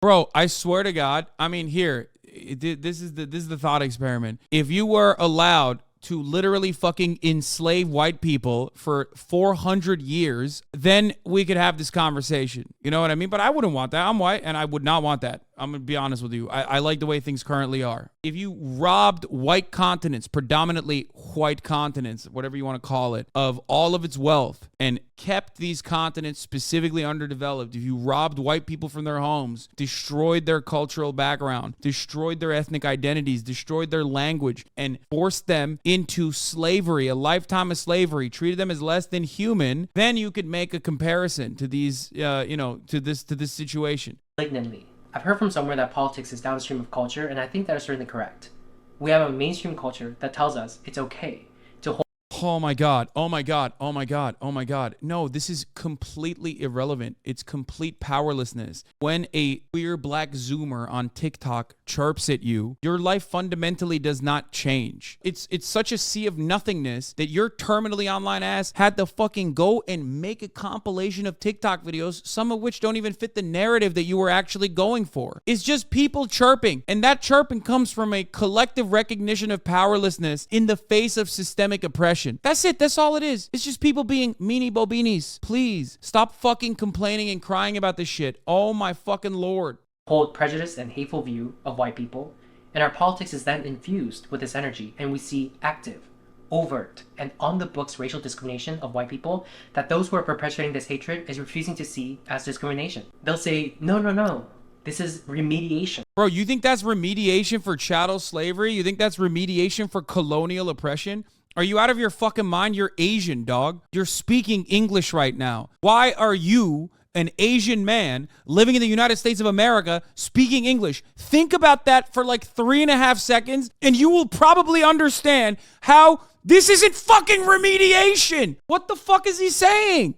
Bro, I swear to God, I mean, here, this is the thought experiment. If you were allowed to literally fucking enslave white people for 400 years, then we could have this conversation. You know what I mean? But I wouldn't want that. I'm white, and I would not want that. I'm going to be honest with you. I like the way things currently are. If you robbed white continents, predominantly white continents, whatever you want to call it, of all of its wealth and kept these continents specifically underdeveloped, if you robbed white people from their homes, destroyed their cultural background, destroyed their ethnic identities, destroyed their language, and forced them into slavery, a lifetime of slavery, treated them as less than human, then you could make a comparison to these, to this situation. Malignantly. I've heard from somewhere that politics is downstream of culture, and I think that is certainly correct. We have a mainstream culture that tells us it's okay to hold... Oh my God. Oh my God. Oh my God. Oh my God. No, this is completely irrelevant. It's complete powerlessness. When a queer black Zoomer on TikTok chirps at you, your life fundamentally does not change. It's such a sea of nothingness that your terminally online ass had to fucking go and make a compilation of TikTok videos, some of which don't even fit the narrative that you were actually going for. It's just people chirping, and that chirping comes from a collective recognition of powerlessness in the face of systemic oppression. That's it. That's all it is. It's just people being meanie bobinis. Please stop fucking complaining and crying about this shit. Oh my fucking Lord. Hold prejudice and hateful view of white people, and our politics is then infused with this energy, and we see active, overt, and on the books racial discrimination of white people that those who are perpetuating this hatred is refusing to see as discrimination. They'll say, no, this is remediation. Bro, you think that's remediation for chattel slavery? You think that's remediation for colonial oppression? Are you out of your fucking mind? You're Asian, dog. You're speaking English right now. Why are you, an Asian man living in the United States of America, speaking English? Think about that for like 3.5 seconds, and you will probably understand how this isn't fucking remediation. What the fuck is he saying?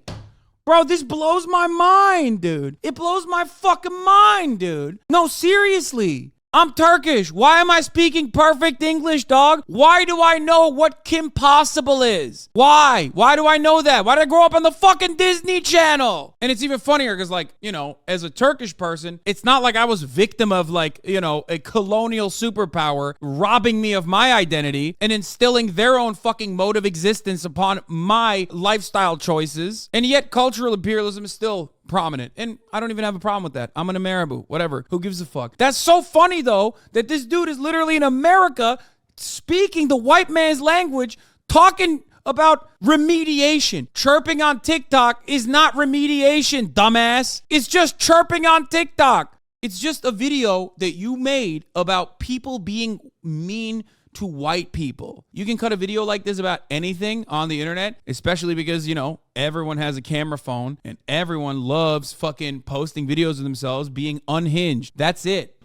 Bro, this blows my mind, dude. It blows my fucking mind, dude. No, seriously. I'm Turkish. Why am I speaking perfect English, dog? Why do I know what Kim Possible is? Why? Why do I know that? Why did I grow up on the fucking Disney Channel? And it's even funnier because, like, you know, as a Turkish person, it's not like I was victim of, like, you know, a colonial superpower robbing me of my identity and instilling their own fucking mode of existence upon my lifestyle choices. And yet cultural imperialism is still prominent, and I don't even have a problem with that. I'm an Ameribu, whatever. Who gives a fuck? That's so funny though that this dude is literally in America speaking the white man's language, talking about remediation. Chirping on TikTok is not remediation, dumbass. It's just chirping on TikTok. It's just a video that you made about people being mean to white people. You can cut a video like this about anything on the internet, especially because, you know, everyone has a camera phone and everyone loves fucking posting videos of themselves being unhinged. That's it.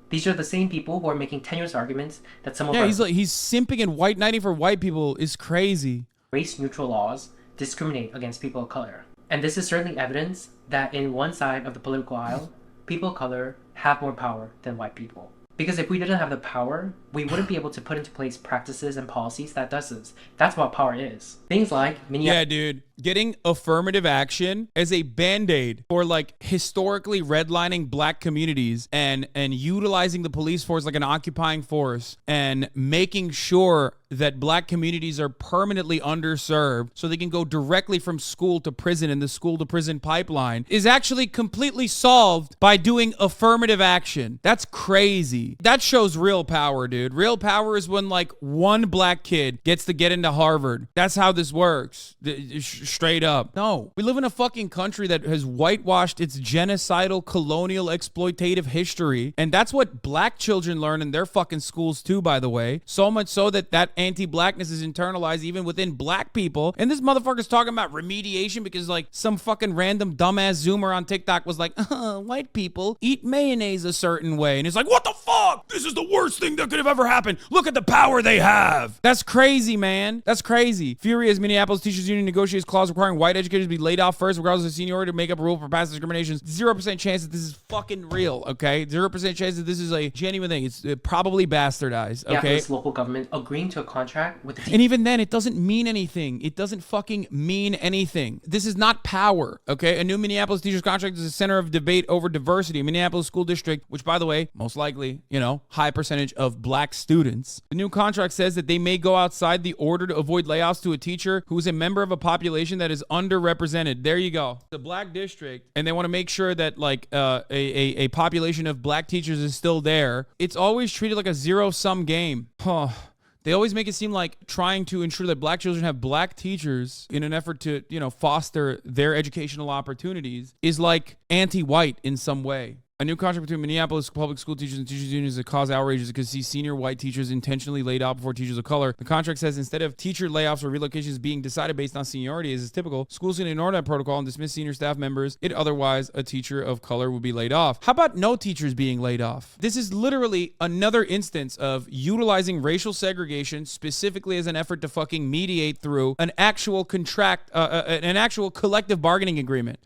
These are the same people who are making tenuous arguments that some of he's simping and white knighting for white people is crazy. Race-neutral laws discriminate against people of color. And this is certainly evidence that in one side of the political aisle, people of color have more power than white people. Because if we didn't have the power, we wouldn't be able to put into place practices and policies that does this. That's what power is. Things like yeah, dude. Getting affirmative action as a band-aid for like historically redlining black communities and utilizing the police force like an occupying force and making sure that black communities are permanently underserved so they can go directly from school to prison in the school to prison pipeline is actually completely solved by doing affirmative action. That's crazy. That shows real power, dude. Real power is when like one black kid gets to get into Harvard. That's how this works. Straight up. No, we live in a fucking country that has whitewashed its genocidal, colonial, exploitative history. And that's what black children learn in their fucking schools too, by the way. So much so that anti-blackness is internalized even within black people. And this motherfucker's talking about remediation because like some fucking random dumbass Zoomer on TikTok was like, white people eat mayonnaise a certain way. And it's like, what the fuck? This is the worst thing that could have ever happened. Look at the power they have. That's crazy, man. That's crazy. Furious Minneapolis Teachers Union negotiates clause requiring white educators to be laid off first regardless of seniority to make up a rule for past discriminations. 0% chance that this is fucking real, okay? 0% chance that this is a genuine thing. It's probably bastardized, okay? This local government agreeing to a contract with the and even then, it doesn't mean anything. It doesn't fucking mean anything. This is not power, okay? A new Minneapolis teachers contract is a center of debate over diversity. Minneapolis School District, which by the way, most likely, you know, high percentage of black students. The new contract says that they may go outside the order to avoid layoffs to a teacher who is a member of a population that is underrepresented. There you go. The black district, and they want to make sure that like a population of black teachers is still there. It's always treated like a zero-sum game. They always make it seem like trying to ensure that black children have black teachers in an effort to, you know, foster their educational opportunities is like anti-white in some way. A new contract between Minneapolis public school teachers and teachers unions that cause outrages because see senior white teachers intentionally laid off before teachers of color. The contract says instead of teacher layoffs or relocations being decided based on seniority, as is typical, schools can ignore that protocol and dismiss senior staff members. Otherwise, a teacher of color would be laid off. How about no teachers being laid off? This is literally another instance of utilizing racial segregation specifically as an effort to fucking mediate through an actual contract, an actual collective bargaining agreement.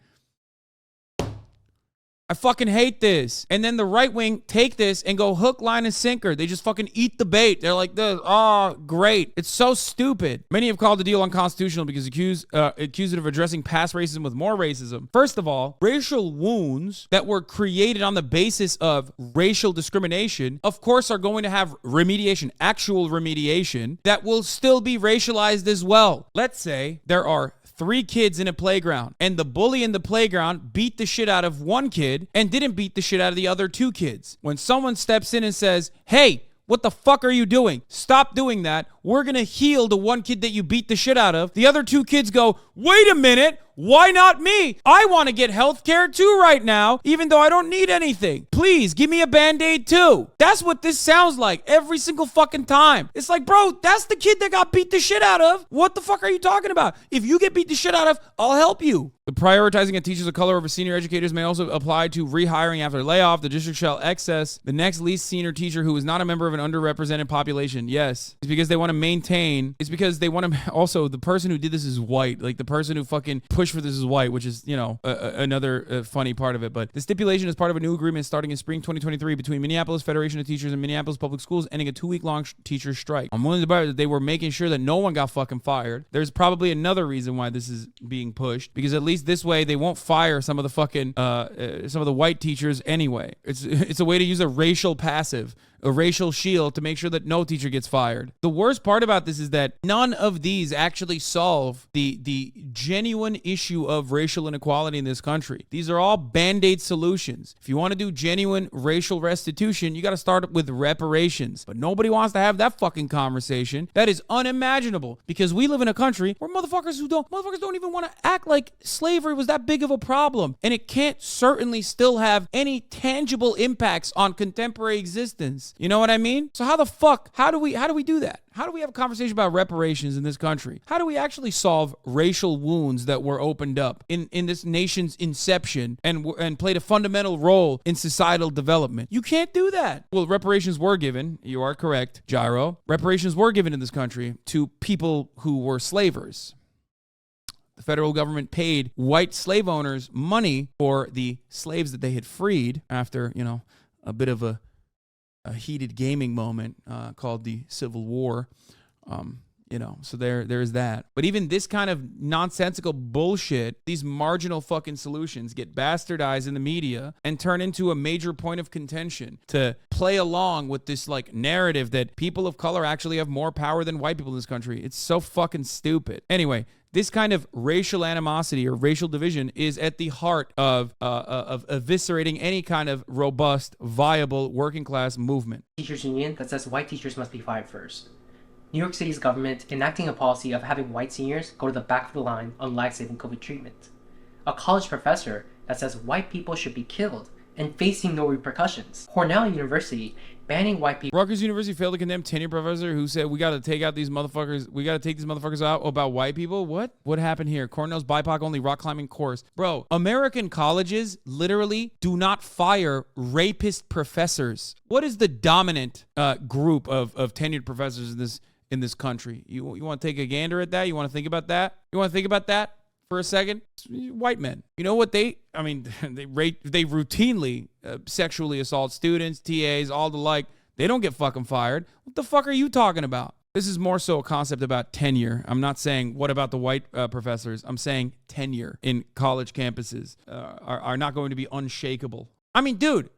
I fucking hate this. And then the right wing take this and go hook, line, and sinker. They just fucking eat the bait. They're like this. Oh, great. It's so stupid. Many have called the deal unconstitutional because accused it of addressing past racism with more racism. First of all, racial wounds that were created on the basis of racial discrimination, of course, are going to have remediation, actual remediation, that will still be racialized as well. Let's say there are 3 kids in a playground and the bully in the playground beat the shit out of one kid and didn't beat the shit out of the other 2 kids. When someone steps in and says, hey, what the fuck are you doing? Stop doing that. We're gonna heal the one kid that you beat the shit out of. The other 2 kids go, wait a minute. Why not me? I want to get health care too right now, even though I don't need anything. Please give me a Band-Aid too. That's what this sounds like every single fucking time. It's like, bro, that's the kid that got beat the shit out of. What the fuck are you talking about? If you get beat the shit out of, I'll help you. The prioritizing of teachers of color over senior educators may also apply to rehiring after layoff. The district shall access the next least senior teacher who is not a member of an underrepresented population. Yes. It's because they want to maintain. It's because they want to also, the person who did this is white. Like the person who fucking pushed push for this is white, which is, another funny part of it. But the stipulation is part of a new agreement starting in spring 2023 between Minneapolis Federation of Teachers and Minneapolis Public Schools, ending a 2-week-long teacher strike. I'm willing to bet that they were making sure that no one got fucking fired. There's probably another reason why this is being pushed, because at least this way they won't fire some of the fucking some of the white teachers anyway. It's a way to use a racial passive, a racial shield to make sure that no teacher gets fired. The worst part about this is that none of these actually solve the genuine issue of racial inequality in this country. These are all band-aid solutions. If you want to do genuine racial restitution, you got to start with reparations. But nobody wants to have that fucking conversation. That is unimaginable, because we live in a country where motherfuckers don't even want to act like slavery was that big of a problem. And it can't certainly still have any tangible impacts on contemporary existence. You know what I mean? So how do we do that? How do we have a conversation about reparations in this country? How do we actually solve racial wounds that were opened up in this nation's inception and played a fundamental role in societal development? You can't do that. Well, reparations were given. You are correct, Gyro. Reparations were given in this country to people who were slavers. The federal government paid white slave owners money for the slaves that they had freed after, a bit of a heated gaming moment called the Civil War. So there's that. But even this kind of nonsensical bullshit, these marginal fucking solutions get bastardized in the media and turn into a major point of contention to play along with this like narrative that people of color actually have more power than white people in this country. It's so fucking stupid. Anyway, this kind of racial animosity or racial division is at the heart of eviscerating any kind of robust, viable working class movement. Teachers union that says white teachers must be fired first. New York City's government enacting a policy of having white seniors go to the back of the line on life-saving COVID treatment. A college professor that says white people should be killed and facing no repercussions. Cornell University banning white people. Rutgers University failed to condemn tenured professor who said we got to take these motherfuckers out about white people. What happened here? Cornell's BIPOC only rock climbing course. Bro, American colleges literally do not fire rapist professors. What is the dominant group of tenured professors in this country? You want to take a gander at that? You want to think about that? For a second? White men. You know what they routinely sexually assault students, TAs, all the like. They don't get fucking fired. What the fuck are you talking about? This is more so a concept about tenure. I'm not saying what about the white professors. I'm saying tenure in college campuses are not going to be unshakable. I mean, dude.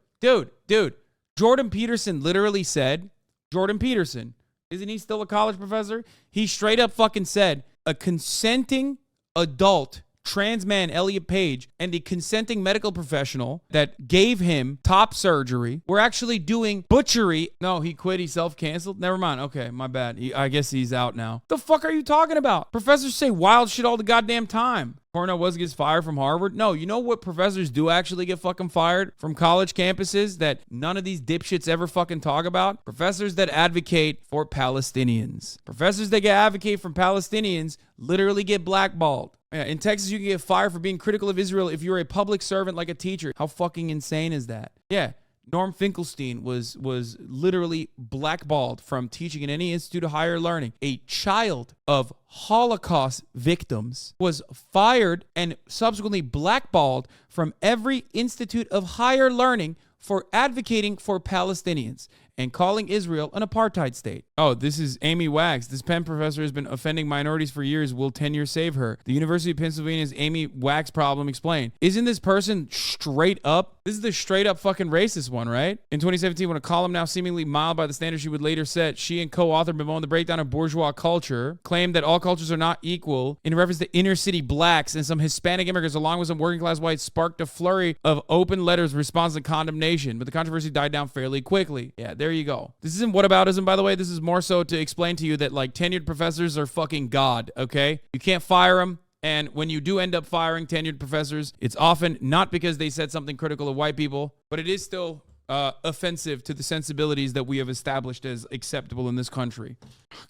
Jordan Peterson literally said, isn't he still a college professor? He straight up fucking said a consenting adult trans man, Elliot Page, and the consenting medical professional that gave him top surgery were actually doing butchery. No, he quit. He self-canceled. Never mind. Okay, my bad. I guess he's out now. The fuck are you talking about? Professors say wild shit all the goddamn time. Cornell gets fired from Harvard. No, you know what professors do actually get fucking fired from college campuses that none of these dipshits ever fucking talk about? Professors that advocate for Palestinians. Professors that advocate for Palestinians literally get blackballed. Yeah, in Texas, you can get fired for being critical of Israel if you're a public servant like a teacher. How fucking insane is that? Yeah. Norm Finkelstein was literally blackballed from teaching in any institute of higher learning. A child of Holocaust victims was fired and subsequently blackballed from every institute of higher learning for advocating for Palestinians and calling Israel an apartheid state. Oh, this is Amy Wax. This Penn professor has been offending minorities for years. Will tenure save her? The University of Pennsylvania's Amy Wax problem explained. Isn't this person straight up? This is the straight up fucking racist one, right? In 2017, when a column now seemingly mild by the standards she would later set, she and co-author bemoaned the breakdown of bourgeois culture, claimed that all cultures are not equal in reference to inner city blacks and some Hispanic immigrants along with some working class whites sparked a flurry of open letters response and condemnation, but the controversy died down fairly quickly. Yeah, there you go. This isn't whataboutism, by the way. This is more so to explain to you that like tenured professors are fucking God, okay? You can't fire them. And when you do end up firing tenured professors, it's often not because they said something critical of white people, but it is still offensive to the sensibilities that we have established as acceptable in this country.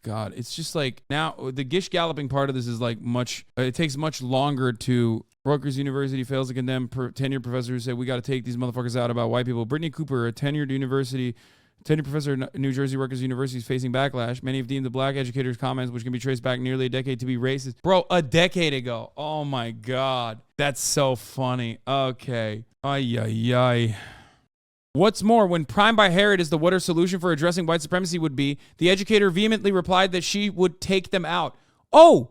God, it's just like now the Gish galloping part of this is like it takes much longer to. Rutgers University fails to condemn tenured professors who say we got to take these motherfuckers out about white people. Brittany Cooper, a tenured university Attending professor at New Jersey Rutgers University is facing backlash. Many have deemed the black educator's comments, which can be traced back nearly a decade, to be racist. Bro, a decade ago. Oh my God. That's so funny. Okay. Ay, ay, ay. What's more, when primed by Herod as to what her solution for addressing white supremacy would be, the educator vehemently replied that she would take them out. Oh,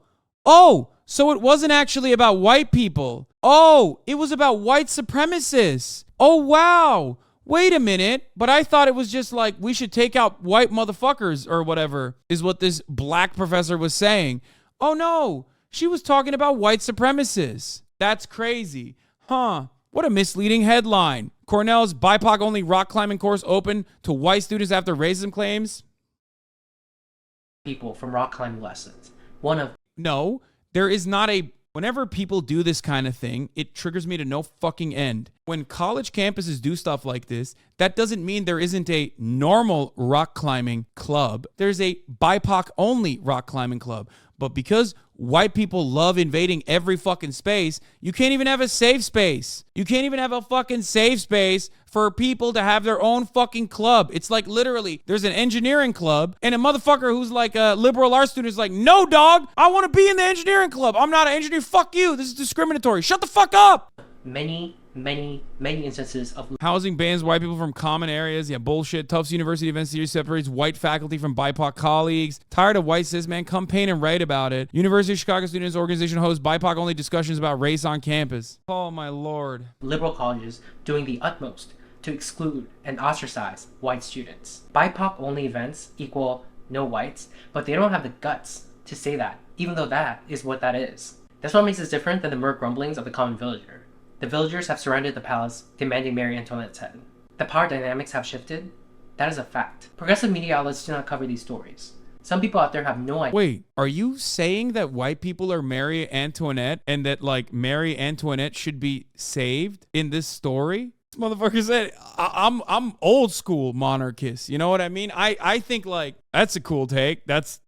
so it wasn't actually about white people. Oh, it was about white supremacists. Oh, wow. Wait a minute. But I thought it was just like we should take out white motherfuckers or whatever is what this black professor was saying. Oh, no. She was talking about white supremacists. That's crazy. Huh. What a misleading headline. Cornell's BIPOC-only rock climbing course open to white students after racism claims. People from rock climbing lessons. No, there is not a... Whenever people do this kind of thing, it triggers me to no fucking end. When college campuses do stuff like this, that doesn't mean there isn't a normal rock climbing club. There's a BIPOC-only rock climbing club. But because white people love invading every fucking space, you can't even have a safe space. You can't even have a fucking safe space for people to have their own fucking club. It's like literally there's an engineering club and a motherfucker who's like a liberal arts student is like, no, dog, I want to be in the engineering club. I'm not an engineer. Fuck you. This is discriminatory. Shut the fuck up. Many instances of housing bans white people from common areas. Yeah, bullshit. Tufts University Event Series separates white faculty from BIPOC colleagues. Tired of white cis man? Come paint and write about it. University of Chicago Students Organization hosts BIPOC-only discussions about race on campus. Oh my lord. Liberal colleges doing the utmost to exclude and ostracize white students. BIPOC-only events equal no whites, but they don't have the guts to say that, even though that is what that is. That's what makes us different than the mere grumblings of the common villager. The villagers have surrounded the palace, demanding Marie Antoinette's head. The power dynamics have shifted. That is a fact. Progressive media outlets do not cover these stories. Some people out there have no idea. Wait, are you saying that white people are Marie Antoinette and that like Marie Antoinette should be saved in this story? This motherfucker said, I'm old school monarchist. You know what I mean? I think like that's a cool take. That's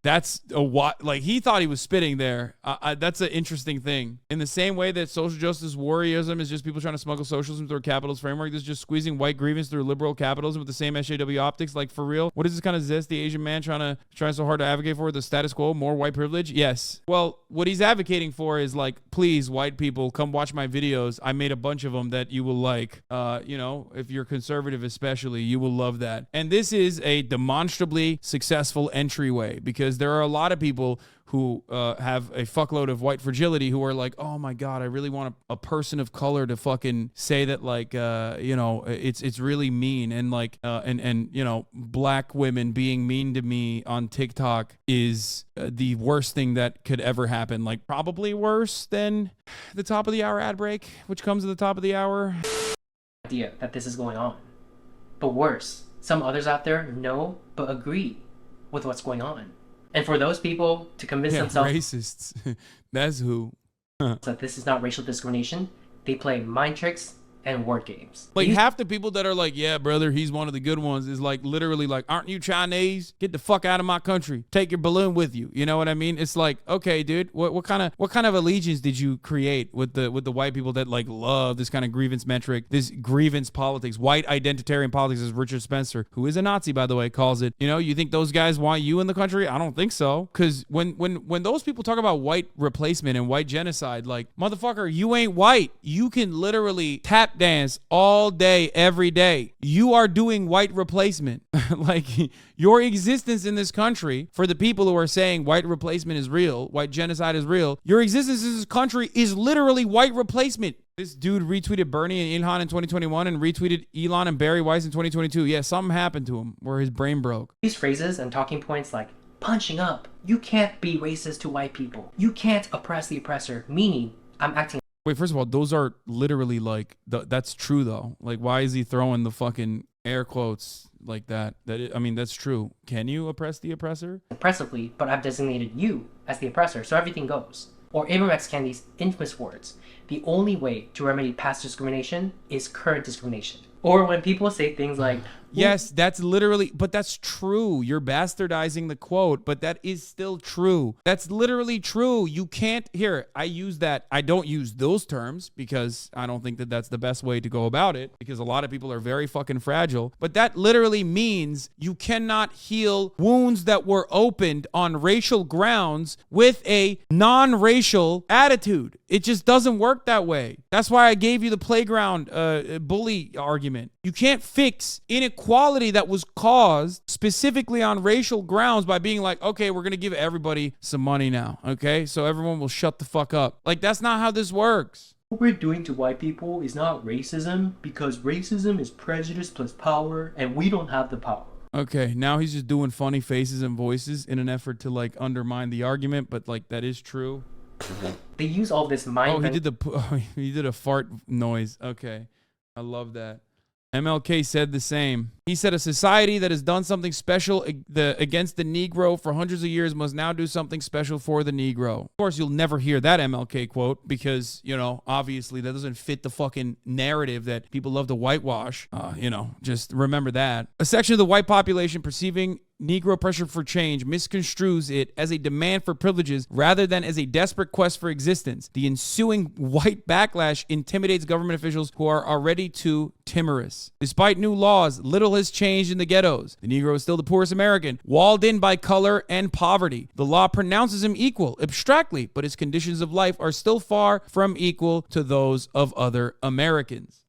a what, like he thought he was spitting there. That's an interesting thing. In the same way that social justice warriorism is just people trying to smuggle socialism through a capitalist framework, this is just squeezing white grievance through liberal capitalism with the same SJW optics. Like for real, what is this kind of zesty Asian man trying so hard to advocate for? The status quo, more white privilege? Yes. Well, what he's advocating for is like, please, white people, come watch my videos. I made a bunch of them that you will like. You know, if you're conservative especially, you will love that. And this is a demonstrably successful entryway because there are a lot of people who have a fuckload of white fragility who are like, oh my God, I really want a person of color to fucking say that like, you know, it's really mean. And like, and you know, black women being mean to me on TikTok is the worst thing that could ever happen. Like probably worse than the top of the hour ad break, which comes at the top of the hour. Idea that this is going on. But worse, some others out there know but agree with what's going on. And for those people to convince themselves racists, that's who. that this is not racial discrimination, they play mind tricks and word games. Like half the people that are like, yeah, brother, he's one of the good ones is like literally like, aren't you Chinese? Get the fuck out of my country. Take your balloon with you. You know what I mean? It's like, okay, dude, what kind of allegiance did you create with the white people that like love this kind of grievance metric, this grievance politics, white identitarian politics, as Richard Spencer, who is a Nazi, by the way, calls it. You know, you think those guys want you in the country? I don't think so. Because when those people talk about white replacement and white genocide, like, motherfucker, you ain't white. You can literally tap dance all day, every day. You are doing white replacement. Like your existence in this country, for the people who are saying white replacement is real, white genocide is real, your existence in this country is literally white replacement. This dude retweeted Bernie and Ilhan in 2021 and retweeted Elon and Barry Weiss in 2022. Yeah, something happened to him where his brain broke. These phrases and talking points like punching up, you can't be racist to white people, you can't oppress the oppressor, meaning I'm acting. Wait, first of all, those are literally like, that's true though. Like, why is he throwing the fucking air quotes like that? I mean, that's true. Can you oppress the oppressor? Oppressively, but I've designated you as the oppressor, so everything goes. Or Ibram X. Kendi's infamous words, the only way to remedy past discrimination is current discrimination. Or when people say things like, Yes, that's literally, but that's true. You're bastardizing the quote, but that is still true. That's literally true. You can't, here, I use that. I don't use those terms because I don't think that that's the best way to go about it, because a lot of people are very fucking fragile. But that literally means you cannot heal wounds that were opened on racial grounds with a non-racial attitude. It just doesn't work that way. That's why I gave you the playground bully argument. You can't fix inequality that was caused specifically on racial grounds by being like, okay, we're going to give everybody some money now, okay? So everyone will shut the fuck up. Like, that's not how this works. What we're doing to white people is not racism, because racism is prejudice plus power, and we don't have the power. Okay, now he's just doing funny faces and voices in an effort to, like, undermine the argument, but, like, that is true. They use all this mind... he did a fart noise. Okay, I love that. MLK said the same. He said a society that has done something special against the Negro for hundreds of years must now do something special for the Negro. Of course, you'll never hear that MLK quote because, you know, obviously that doesn't fit the fucking narrative that people love to whitewash. Just remember that. A section of the white population perceiving Negro pressure for change misconstrues it as a demand for privileges rather than as a desperate quest for existence. The ensuing white backlash intimidates government officials who are already too timorous. Despite new laws, little has changed in the ghettos. The Negro is still the poorest American, walled in by color and poverty. The law pronounces him equal, abstractly, but his conditions of life are still far from equal to those of other Americans.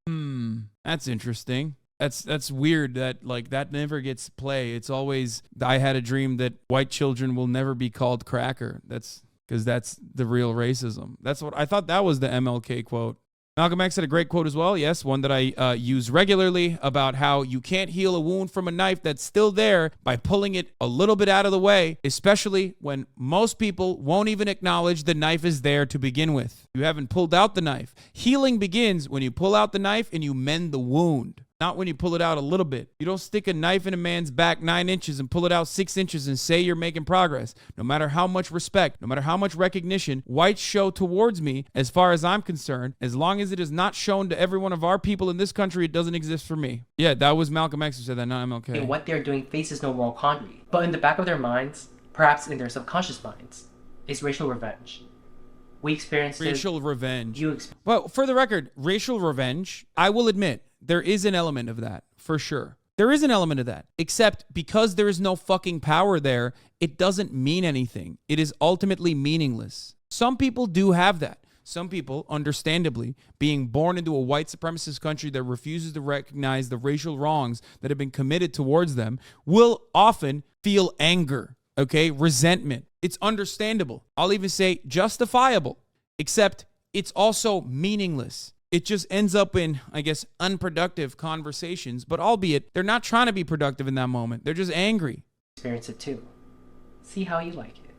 That's interesting. That's weird that, like, that never gets play. It's always, I had a dream that white children will never be called cracker. That's because that's the real racism. That's what I thought. That was the MLK quote. Malcolm X had a great quote as well. Yes, one that I use regularly about how you can't heal a wound from a knife that's still there by pulling it a little bit out of the way, especially when most people won't even acknowledge the knife is there to begin with. You haven't pulled out the knife. Healing begins when you pull out the knife and you mend the wound. Not when you pull it out a little bit. You don't stick a knife in a man's back 9 inches and pull it out 6 inches and say you're making progress. No matter how much respect, no matter how much recognition whites show towards me, as far as I'm concerned, as long as it is not shown to every one of our people in this country, it doesn't exist for me. Yeah, that was Malcolm X who said that, not MLK. And what they're doing faces no moral quandary. But in the back of their minds, perhaps in their subconscious minds, is racial revenge. We experienced racial revenge. Well, for the record, racial revenge, I will admit, there is an element of that, for sure. There is an element of that. Except because there is no fucking power there, it doesn't mean anything. It is ultimately meaningless. Some people do have that. Some people, understandably, being born into a white supremacist country that refuses to recognize the racial wrongs that have been committed towards them, will often feel anger, okay? Resentment. It's understandable. I'll even say justifiable. Except it's also meaningless. It just ends up in, I guess, unproductive conversations, but albeit they're not trying to be productive in that moment. They're just angry. Experience it too. See how you like it.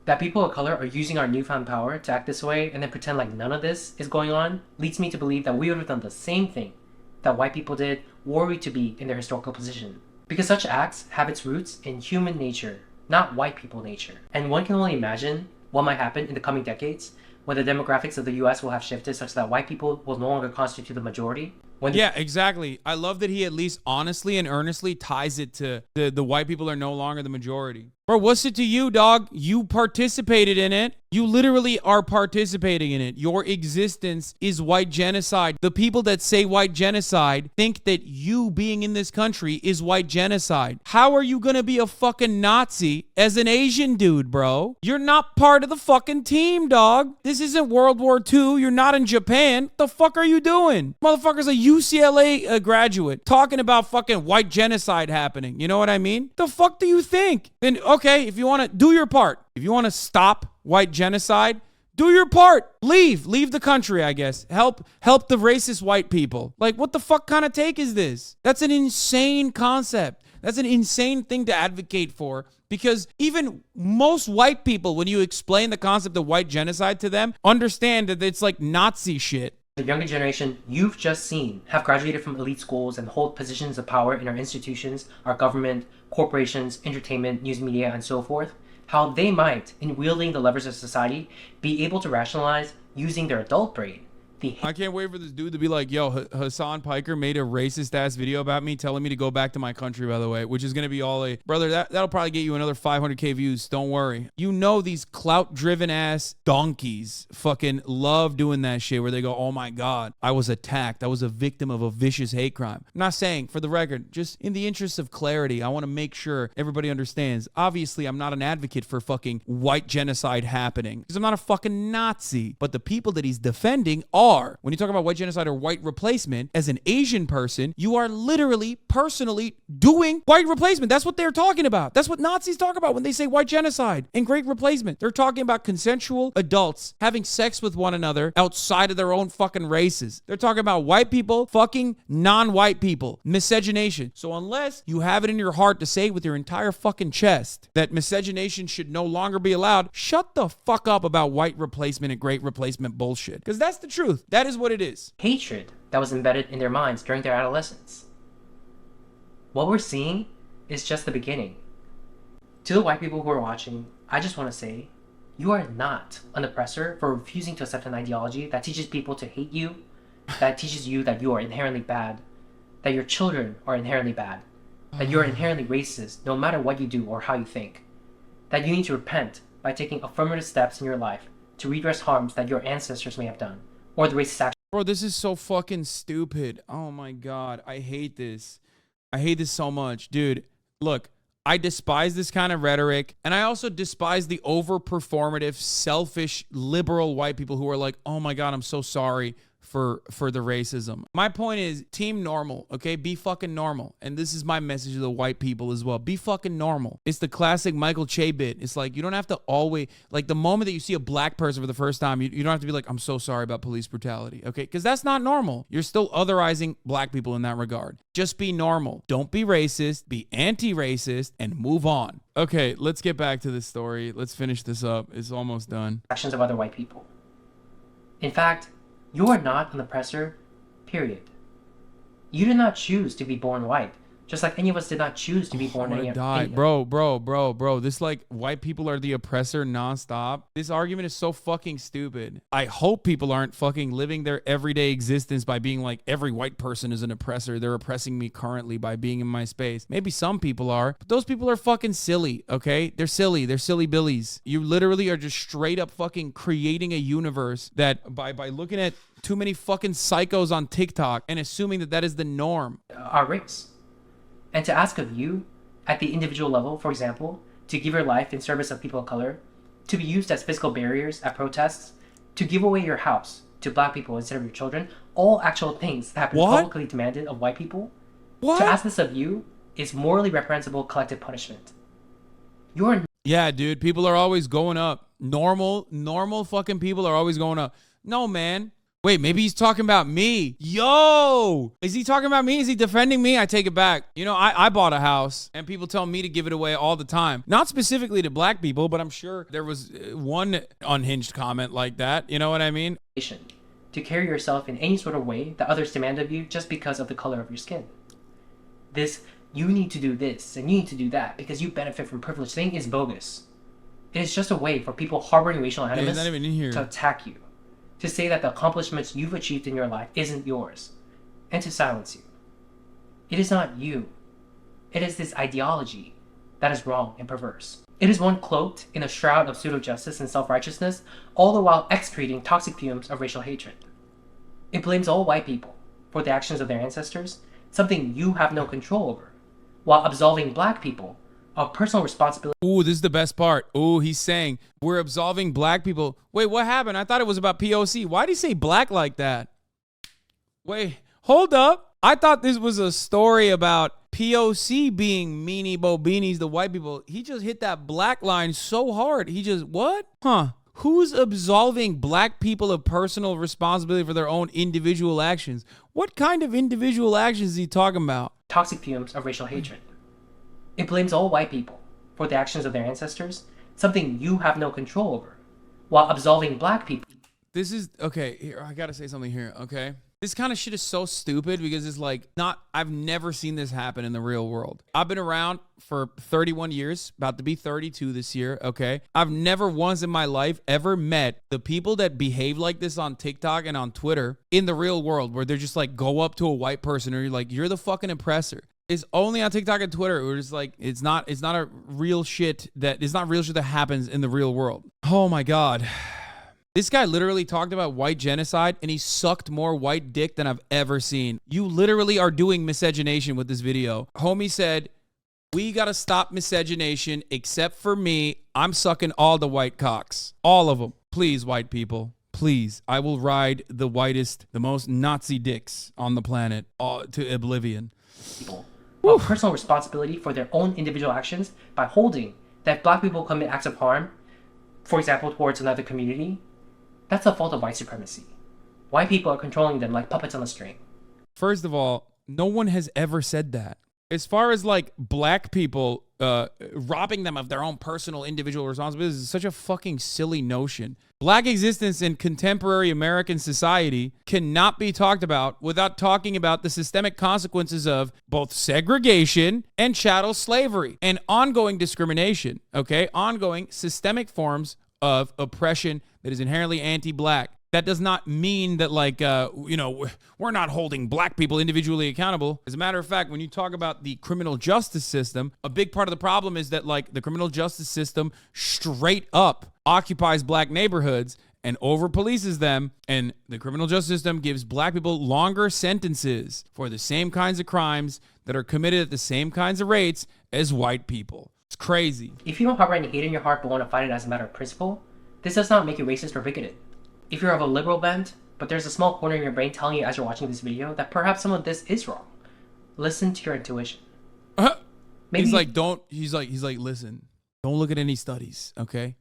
That people of color are using our newfound power to act this way and then pretend like none of this is going on leads me to believe that we would have done the same thing that white people did were we to be in their historical position. Because such acts have its roots in human nature, not white people nature. And one can only imagine what might happen in the coming decades when the demographics of the US will have shifted such that white people will no longer constitute the majority. Yeah, exactly. I love that he at least honestly and earnestly ties it to the white people are no longer the majority. Bro, what's it to you, dog? You participated in it. You literally are participating in it. Your existence is white genocide. The people that say white genocide think that you being in this country is white genocide. How are you gonna be a fucking Nazi as an Asian dude, bro? You're not part of the fucking team, dog. This isn't World War II. You're not in Japan. What the fuck are you doing? Motherfucker's a UCLA graduate talking about fucking white genocide happening. You know what I mean? The fuck do you think? And okay, if you want to do your part, if you want to stop white genocide, do your part. Leave the country, I guess. Help the racist white people. Like, what the fuck kind of take is this? That's an insane concept. That's an insane thing to advocate for, because even most white people, when you explain the concept of white genocide to them, understand that it's like Nazi shit. The younger generation you've just seen have graduated from elite schools and hold positions of power in our institutions, our government, corporations, entertainment, news media, and so forth. How they might, in wielding the levers of society, be able to rationalize using their adult brain I can't wait for this dude to be like, yo, Hassan Piker made a racist ass video about me telling me to go back to my country, by the way, which is going to be all a brother. That'll probably get you another 500K views. Don't worry. You know, these clout driven ass donkeys fucking love doing that shit where they go, oh my God, I was attacked. I was a victim of a vicious hate crime. I'm not saying, for the record, just in the interest of clarity, I want to make sure everybody understands. Obviously, I'm not an advocate for fucking white genocide happening because I'm not a fucking Nazi, but the people that he's defending are. When you talk about white genocide or white replacement, as an Asian person, you are literally, personally doing white replacement. That's what they're talking about. That's what Nazis talk about when they say white genocide and great replacement. They're talking about consensual adults having sex with one another outside of their own fucking races. They're talking about white people fucking non-white people. Miscegenation. So unless you have it in your heart to say with your entire fucking chest that miscegenation should no longer be allowed, shut the fuck up about white replacement and great replacement bullshit. Because that's the truth. That is what it is. Hatred that was embedded in their minds during their adolescence. What we're seeing is just the beginning. To the white people who are watching, I just want to say, you are not an oppressor for refusing to accept an ideology that teaches people to hate you, that teaches you that you are inherently bad, that your children are inherently bad, that you're inherently racist no matter what you do or how you think, that you need to repent by taking affirmative steps in your life to redress harms that your ancestors may have done, or the racist actions. Bro, this is so fucking stupid. Oh my God. I hate this. I hate this so much. Dude, look, I despise this kind of rhetoric. And I also despise the over-performative, selfish, liberal white people who are like, oh my God, I'm so sorry for the racism. My point is, team normal, okay? Be fucking normal. And this is my message to the white people as well. Be fucking normal. It's the classic Michael Che bit. It's like, you don't have to always, like the moment that you see a black person for the first time, you don't have to be like, I'm so sorry about police brutality, okay? Because that's not normal. You're still otherizing black people in that regard. Just be normal. Don't be racist, be anti-racist, and move on. Okay, let's get back to this story. Let's finish this up. It's almost done. Actions of other white people. In fact, you are not an oppressor, period. You did not choose to be born white, just like any of us did not choose to be born any other. Bro. This like white people are the oppressor nonstop. This argument is so fucking stupid. I hope people aren't fucking living their everyday existence by being like, every white person is an oppressor. They're oppressing me currently by being in my space. Maybe some people are, but those people are fucking silly, okay? They're silly. They're silly billies. You literally are just straight up fucking creating a universe that by looking at too many fucking psychos on TikTok and assuming that that is the norm. Our race. And to ask of you, at the individual level, for example, to give your life in service of people of color, to be used as physical barriers at protests, to give away your house to black people instead of your children, all actual things that have been publicly demanded of white people. To ask this of you is morally reprehensible collective punishment. Yeah, dude, people are always going up. Normal fucking people are always going up. No, man. Wait, maybe he's talking about me. Yo, is he talking about me? Is he defending me? I take it back. You know, I bought a house and people tell me to give it away all the time. Not specifically to black people, but I'm sure there was one unhinged comment like that. You know what I mean? To carry yourself in any sort of way that others demand of you just because of the color of your skin. This, you need to do this and you need to do that because you benefit from privilege thing is bogus. It is just a way for people harboring racial animus to attack you. To say that the accomplishments you've achieved in your life isn't yours, and to silence you. It is not you. It is this ideology that is wrong and perverse. It is one cloaked in a shroud of pseudo-justice and self-righteousness, all the while excreting toxic fumes of racial hatred. It blames all white people for the actions of their ancestors, something you have no control over, while absolving black people of personal responsibility. Ooh, this is the best part. Ooh, he's saying we're absolving black people. Wait, what happened? I thought it was about POC. Why did he say black like that? Wait, hold up. I thought this was a story about POC being meanie bobinis, the white people. He just hit that black line so hard. He just, what? Huh? Who's absolving black people of personal responsibility for their own individual actions? What kind of individual actions is he talking about? Toxic fumes of racial hatred. It blames all white people for the actions of their ancestors, something you have no control over, while absolving black people. This is, okay, here, I gotta say something here, okay? This kind of shit is so stupid because it's like I've never seen this happen in the real world. I've been around for 31 years, about to be 32 this year, okay? I've never once in my life ever met the people that behave like this on TikTok and on Twitter in the real world, where they're just like go up to a white person or you're like, you're the fucking oppressor. It's only on TikTok and Twitter where it's like it's not a real shit that happens in the real world. Oh my God. This guy literally talked about white genocide and he sucked more white dick than I've ever seen. You literally are doing miscegenation with this video. Homie said, we gotta stop miscegenation except for me. I'm sucking all the white cocks. All of them. Please, white people. Please. I will ride the whitest, the most Nazi dicks on the planet to oblivion. People personal responsibility for their own individual actions by holding that black people commit acts of harm, for example, towards another community. That's the fault of white supremacy. White people are controlling them like puppets on a string. First of all, no one has ever said that. As far as like black people robbing them of their own personal individual responsibilities is such a fucking silly notion. Black existence in contemporary American society cannot be talked about without talking about the systemic consequences of both segregation and chattel slavery and ongoing discrimination, okay? Ongoing systemic forms of oppression that is inherently anti-black. That does not mean that, like, we're not holding black people individually accountable. As a matter of fact, when you talk about the criminal justice system, a big part of the problem is that, like, the criminal justice system straight up occupies black neighborhoods and over-polices them, and the criminal justice system gives black people longer sentences for the same kinds of crimes that are committed at the same kinds of rates as white people. It's crazy. If you don't harbor any hate in your heart but want to fight it as a matter of principle, this does not make you racist or bigoted. If you're of a liberal bent, but there's a small corner in your brain telling you as you're watching this video that perhaps some of this is wrong, listen to your intuition. Maybe he's like, listen, don't look at any studies, okay?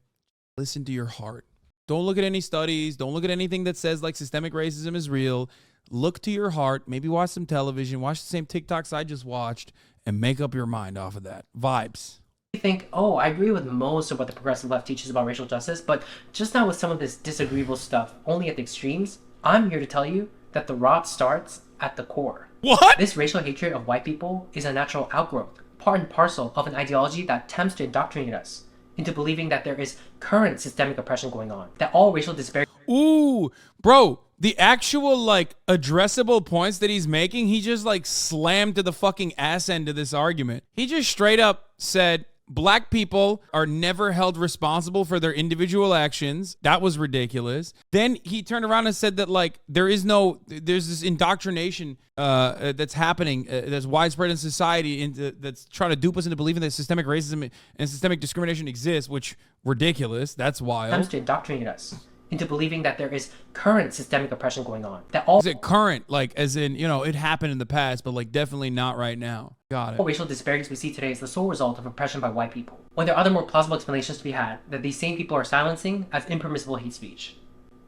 Listen to your heart. Don't look at any studies. Don't look at anything that says like systemic racism is real. Look to your heart. Maybe watch some television. Watch the same TikToks I just watched and make up your mind off of that. Vibes. You think, oh, I agree with most of what the progressive left teaches about racial justice, but just not with some of this disagreeable stuff, only at the extremes. I'm here to tell you that the rot starts at the core. What? This racial hatred of white people is a natural outgrowth, part and parcel of an ideology that attempts to indoctrinate us into believing that there is current systemic oppression going on, that all racial disparity... Ooh, bro, the actual, like, addressable points that he's making, he just, like, slammed to the fucking ass end of this argument. He just straight up said... Black people are never held responsible for their individual actions. That was ridiculous. Then he turned around and said that, like, there's this indoctrination that's happening, that's widespread in society, that's trying to dupe us into believing that systemic racism and systemic discrimination exists, which ridiculous. That's wild. Attempts to indoctrinate us into believing that there is current systemic oppression going on. That all is it current, like as in, it happened in the past, but like definitely not right now. Got it. All racial disparities we see today is the sole result of oppression by white people. When there are other more plausible explanations to be had that these same people are silencing as impermissible hate speech.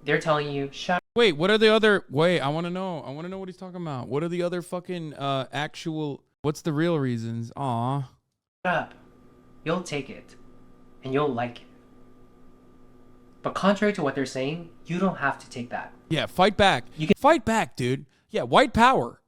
They're telling you, shut up. Wait, what are the other, I want to know what he's talking about. What are the other fucking what's the real reasons? Aw. Shut up. You'll take it. And you'll like it. But contrary to what they're saying, you don't have to take that. Yeah, fight back. You can fight back, dude. Yeah, white power.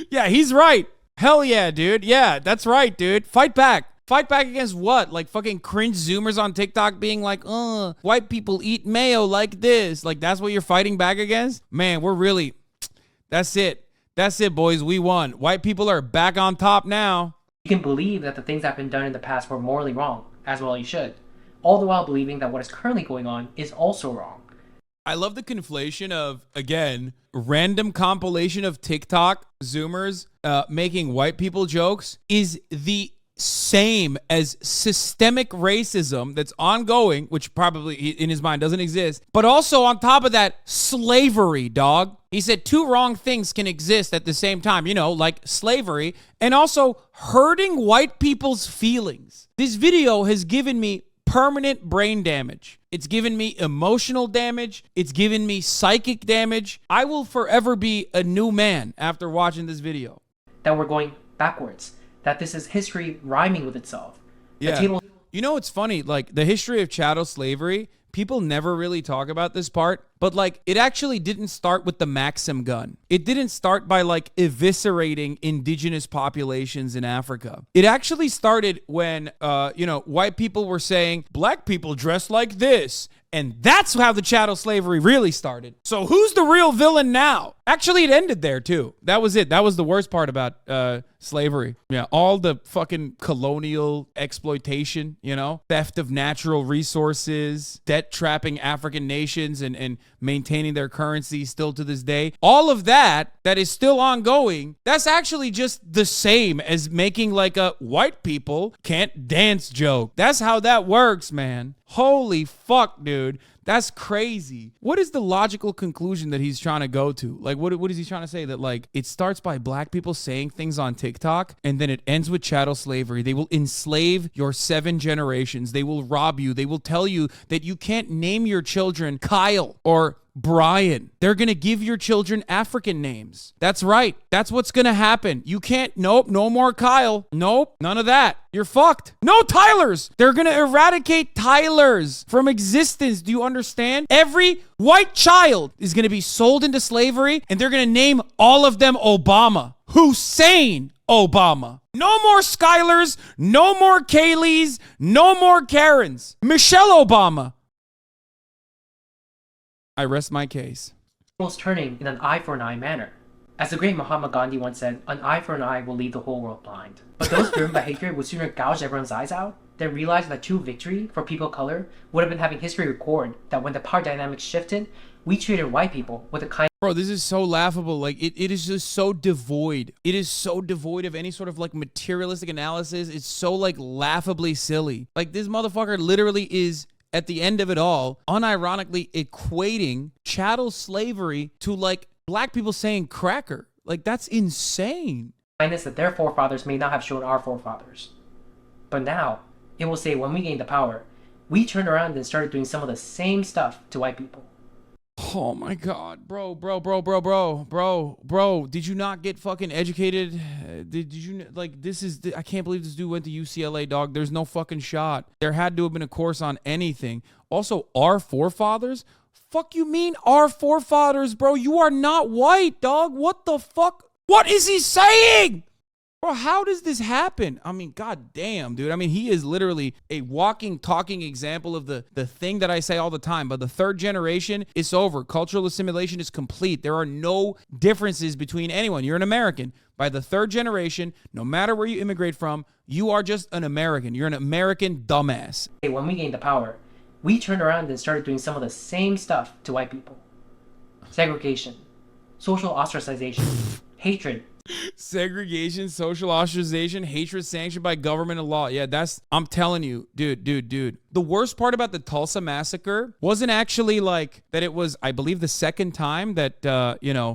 Yeah, he's right. Hell yeah, dude. Yeah, that's right, dude. Fight back. Fight back against what? Like fucking cringe Zoomers on TikTok being like, white people eat mayo like this. Like, that's what you're fighting back against? Man, that's it. That's it, boys. We won. White people are back on top now. You can believe that the things that have been done in the past were morally wrong, as well you should. All the while believing that what is currently going on is also wrong. I love the conflation of, again, random compilation of TikTok Zoomers making white people jokes is the same as systemic racism that's ongoing, which probably in his mind doesn't exist, but also on top of that, slavery, dog. He said two wrong things can exist at the same time, like slavery and also hurting white people's feelings. This video has given me permanent brain damage. It's given me emotional damage. It's given me psychic damage. I will forever be a new man after watching this video. That we're going backwards. That this is history rhyming with itself. Yeah. It's funny, like the history of chattel slavery, people never really talk about this part, but like it actually didn't start with the Maxim gun. It didn't start by like eviscerating indigenous populations in Africa. It actually started when, white people were saying black people dress like this. And that's how the chattel slavery really started. So who's the real villain now? Actually, it ended there too. That was it. That was the worst part about slavery. Yeah, all the fucking colonial exploitation, theft of natural resources, debt trapping African nations and maintaining their currency still to this day. All of that is still ongoing. That's actually just the same as making like a white people can't dance joke. That's how that works, man. Holy fuck, dude. That's crazy. What is the logical conclusion that he's trying to go to? Like, what is he trying to say? That, like, it starts by black people saying things on TikTok, and then it ends with chattel slavery. They will enslave your 7 generations. They will rob you. They will tell you that you can't name your children Kyle or Brian. They're going to give your children African names. That's right. That's what's going to happen. You can't, nope, no more Kyle. Nope, none of that. You're fucked. No Tylers. They're going to eradicate Tylers from existence. Do you understand? Every white child is going to be sold into slavery, and they're going to name all of them Obama. Hussein Obama. No more Skylers. No more Kayleys. No more Karens. Michelle Obama. I rest my case. Almost turning in an eye for an eye manner. As the great Mahatma Gandhi once said, an eye for an eye will leave the whole world blind. But those driven by hatred would sooner gouge everyone's eyes out than realize that true victory for people of color would have been having history record that when the power dynamics shifted, we treated white people with a kind. Bro, this is so laughable. Like, it is just so devoid. It is so devoid of any sort of like materialistic analysis. It's so like laughably silly. Like, this motherfucker literally is, at the end of it all, unironically equating chattel slavery to like black people saying cracker. Like, that's insane. Kindness that their forefathers may not have shown our forefathers. But now, it will say when we gained the power, we turned around and started doing some of the same stuff to white people. Oh my God, bro, did you not get fucking educated? Did you, like, this is, I can't believe this dude went to UCLA, dog. There's no fucking shot. There had to have been a course on anything. Also, our forefathers? Fuck you mean our forefathers, bro? You are not white, dog. What the fuck? What is he saying? Bro, how does this happen? I mean, god damn, dude. I mean, he is literally a walking, talking example of the thing that I say all the time. By the 3rd generation, it's over. Cultural assimilation is complete. There are no differences between anyone. You're an American. By the 3rd generation, no matter where you immigrate from, you are just an American. You're an American dumbass. When we gained the power, we turned around and started doing some of the same stuff to white people. Segregation, social ostracization, hatred. Segregation, social ostracization, hatred sanctioned by government and law. Yeah, I'm telling you, dude. The worst part about the Tulsa massacre wasn't actually like that it was, I believe, the 2nd time that,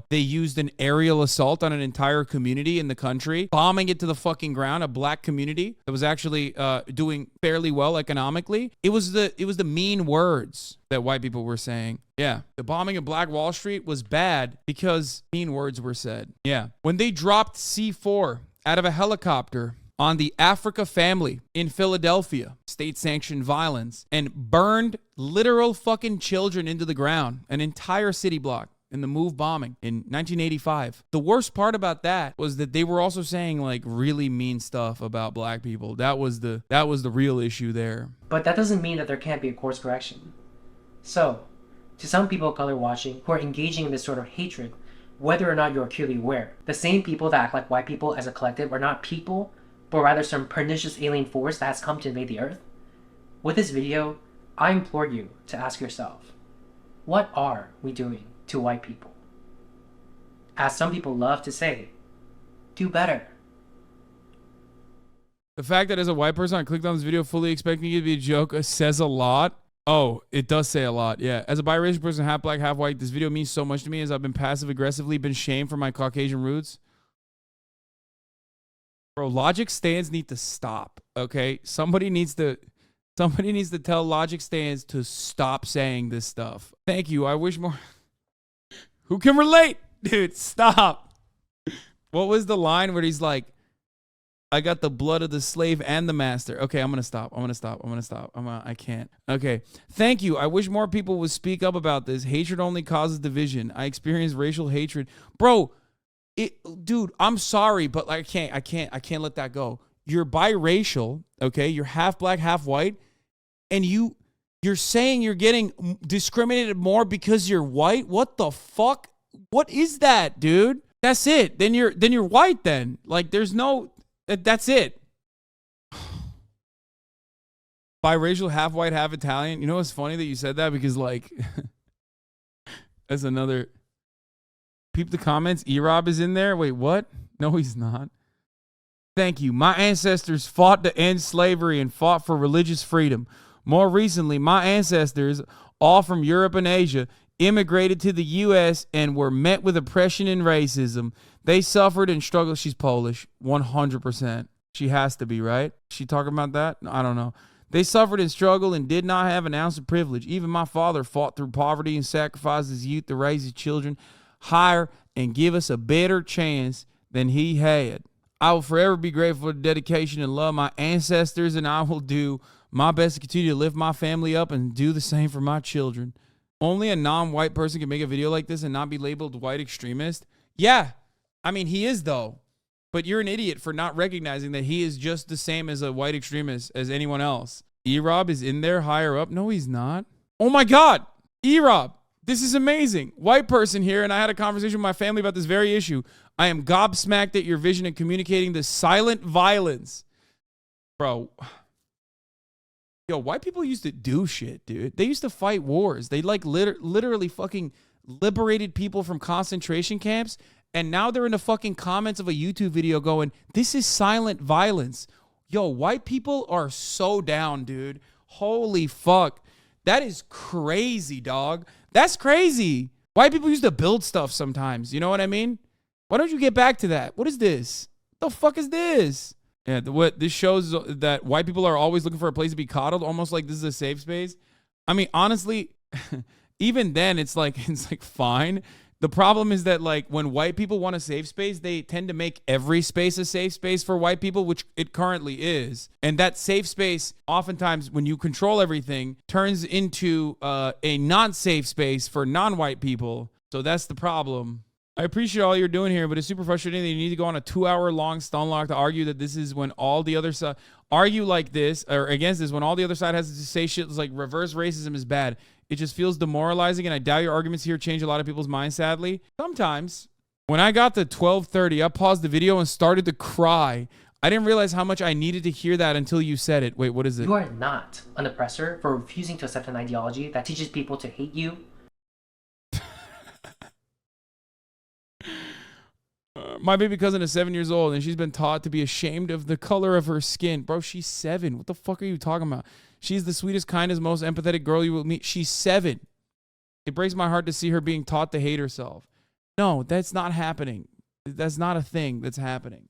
they used an aerial assault on an entire community in the country, bombing it to the fucking ground, a black community that was actually doing fairly well economically. It was the mean words that white people were saying. Yeah, the bombing of Black Wall Street was bad because mean words were said. Yeah, when they dropped C4 out of a helicopter on the Africa family in Philadelphia, state-sanctioned violence, and burned literal fucking children into the ground, an entire city block in the MOVE bombing in 1985. The worst part about that was that they were also saying like really mean stuff about black people. That was the real issue there. But that doesn't mean that there can't be a course correction. So, to some people of color watching who are engaging in this sort of hatred, whether or not you're acutely aware, the same people that act like white people as a collective are not people, but rather some pernicious alien force that has come to invade the earth. With this video, I implore you to ask yourself, what are we doing to white people? As some people love to say, do better. The fact that as a white person I clicked on this video fully expecting it to be a joke says a lot. Oh, it does say a lot, yeah. As a biracial person, half black, half white, this video means so much to me as I've been passive-aggressively been shamed for my Caucasian roots. Bro, logic stands need to stop, okay? Somebody needs to tell logic stands to stop saying this stuff. Thank you, I wish more... Who can relate? Dude, stop. What was the line where he's like, I got the blood of the slave and the master. Okay, I'm gonna stop. I can't. Okay, thank you. I wish more people would speak up about this. Hatred only causes division. I experience racial hatred, bro. Dude, I'm sorry, but like, I can't let that go. You're biracial, okay? You're half black, half white, and you're saying you're getting discriminated more because you're white? What the fuck? What is that, dude? That's it. Then you're white then. Like there's no that's it. Biracial, half white, half Italian. You know what's funny that you said that because like that's another peep the comments. E-Rob is in there. Wait, what? No, he's not. Thank you. My ancestors fought to end slavery and fought for religious freedom. More recently, my ancestors, all from Europe and Asia, immigrated to the U.S. and were met with oppression and racism. They suffered and struggled. She's Polish, 100%. She has to be, right? She talking about that? I don't know. They suffered and struggled and did not have an ounce of privilege. Even my father fought through poverty and sacrificed his youth to raise his children higher and give us a better chance than he had. I will forever be grateful for the dedication and love of my ancestors, and I will do my best to continue to lift my family up and do the same for my children. Only a non-white person can make a video like this and not be labeled white extremist. Yeah, I mean, he is, though. But you're an idiot for not recognizing that he is just the same as a white extremist as anyone else. E-Rob is in there higher up. No, he's not. Oh, my God. E-Rob, this is amazing. White person here, and I had a conversation with my family about this very issue. I am gobsmacked at your vision in communicating the silent violence. Bro. Yo, white people used to do shit, dude. They used to fight wars. They like literally fucking liberated people from concentration camps. And now they're in the fucking comments of a YouTube video going, this is silent violence. Yo, white people are so down, dude. Holy fuck. That is crazy, dog. That's crazy. White people used to build stuff sometimes. You know what I mean? Why don't you get back to that? What is this? What the fuck is this? Yeah, what this shows that white people are always looking for a place to be coddled, almost like this is a safe space. I mean, honestly, even then it's like fine. The problem is that like when white people want a safe space, they tend to make every space a safe space for white people, which it currently is. And that safe space, oftentimes when you control everything, turns into a non-safe space for non-white people. So that's the problem. I appreciate all you're doing here, but it's super frustrating that you need to go on a 2-hour-long stonlock to argue that this is when all the other side argue like this or against this when all the other side has to say shit like reverse racism is bad. It just feels demoralizing, and I doubt your arguments here change a lot of people's minds, sadly. Sometimes. When I got to 12:30, I paused the video and started to cry. I didn't realize how much I needed to hear that until you said it. Wait, what is it? You are not an oppressor for refusing to accept an ideology that teaches people to hate you. My baby cousin is 7 years old, and she's been taught to be ashamed of the color of her skin. Bro, she's 7. What the fuck are you talking about? She's the sweetest, kindest, most empathetic girl you will meet. She's 7. It breaks my heart to see her being taught to hate herself. No, that's not happening. That's not a thing that's happening.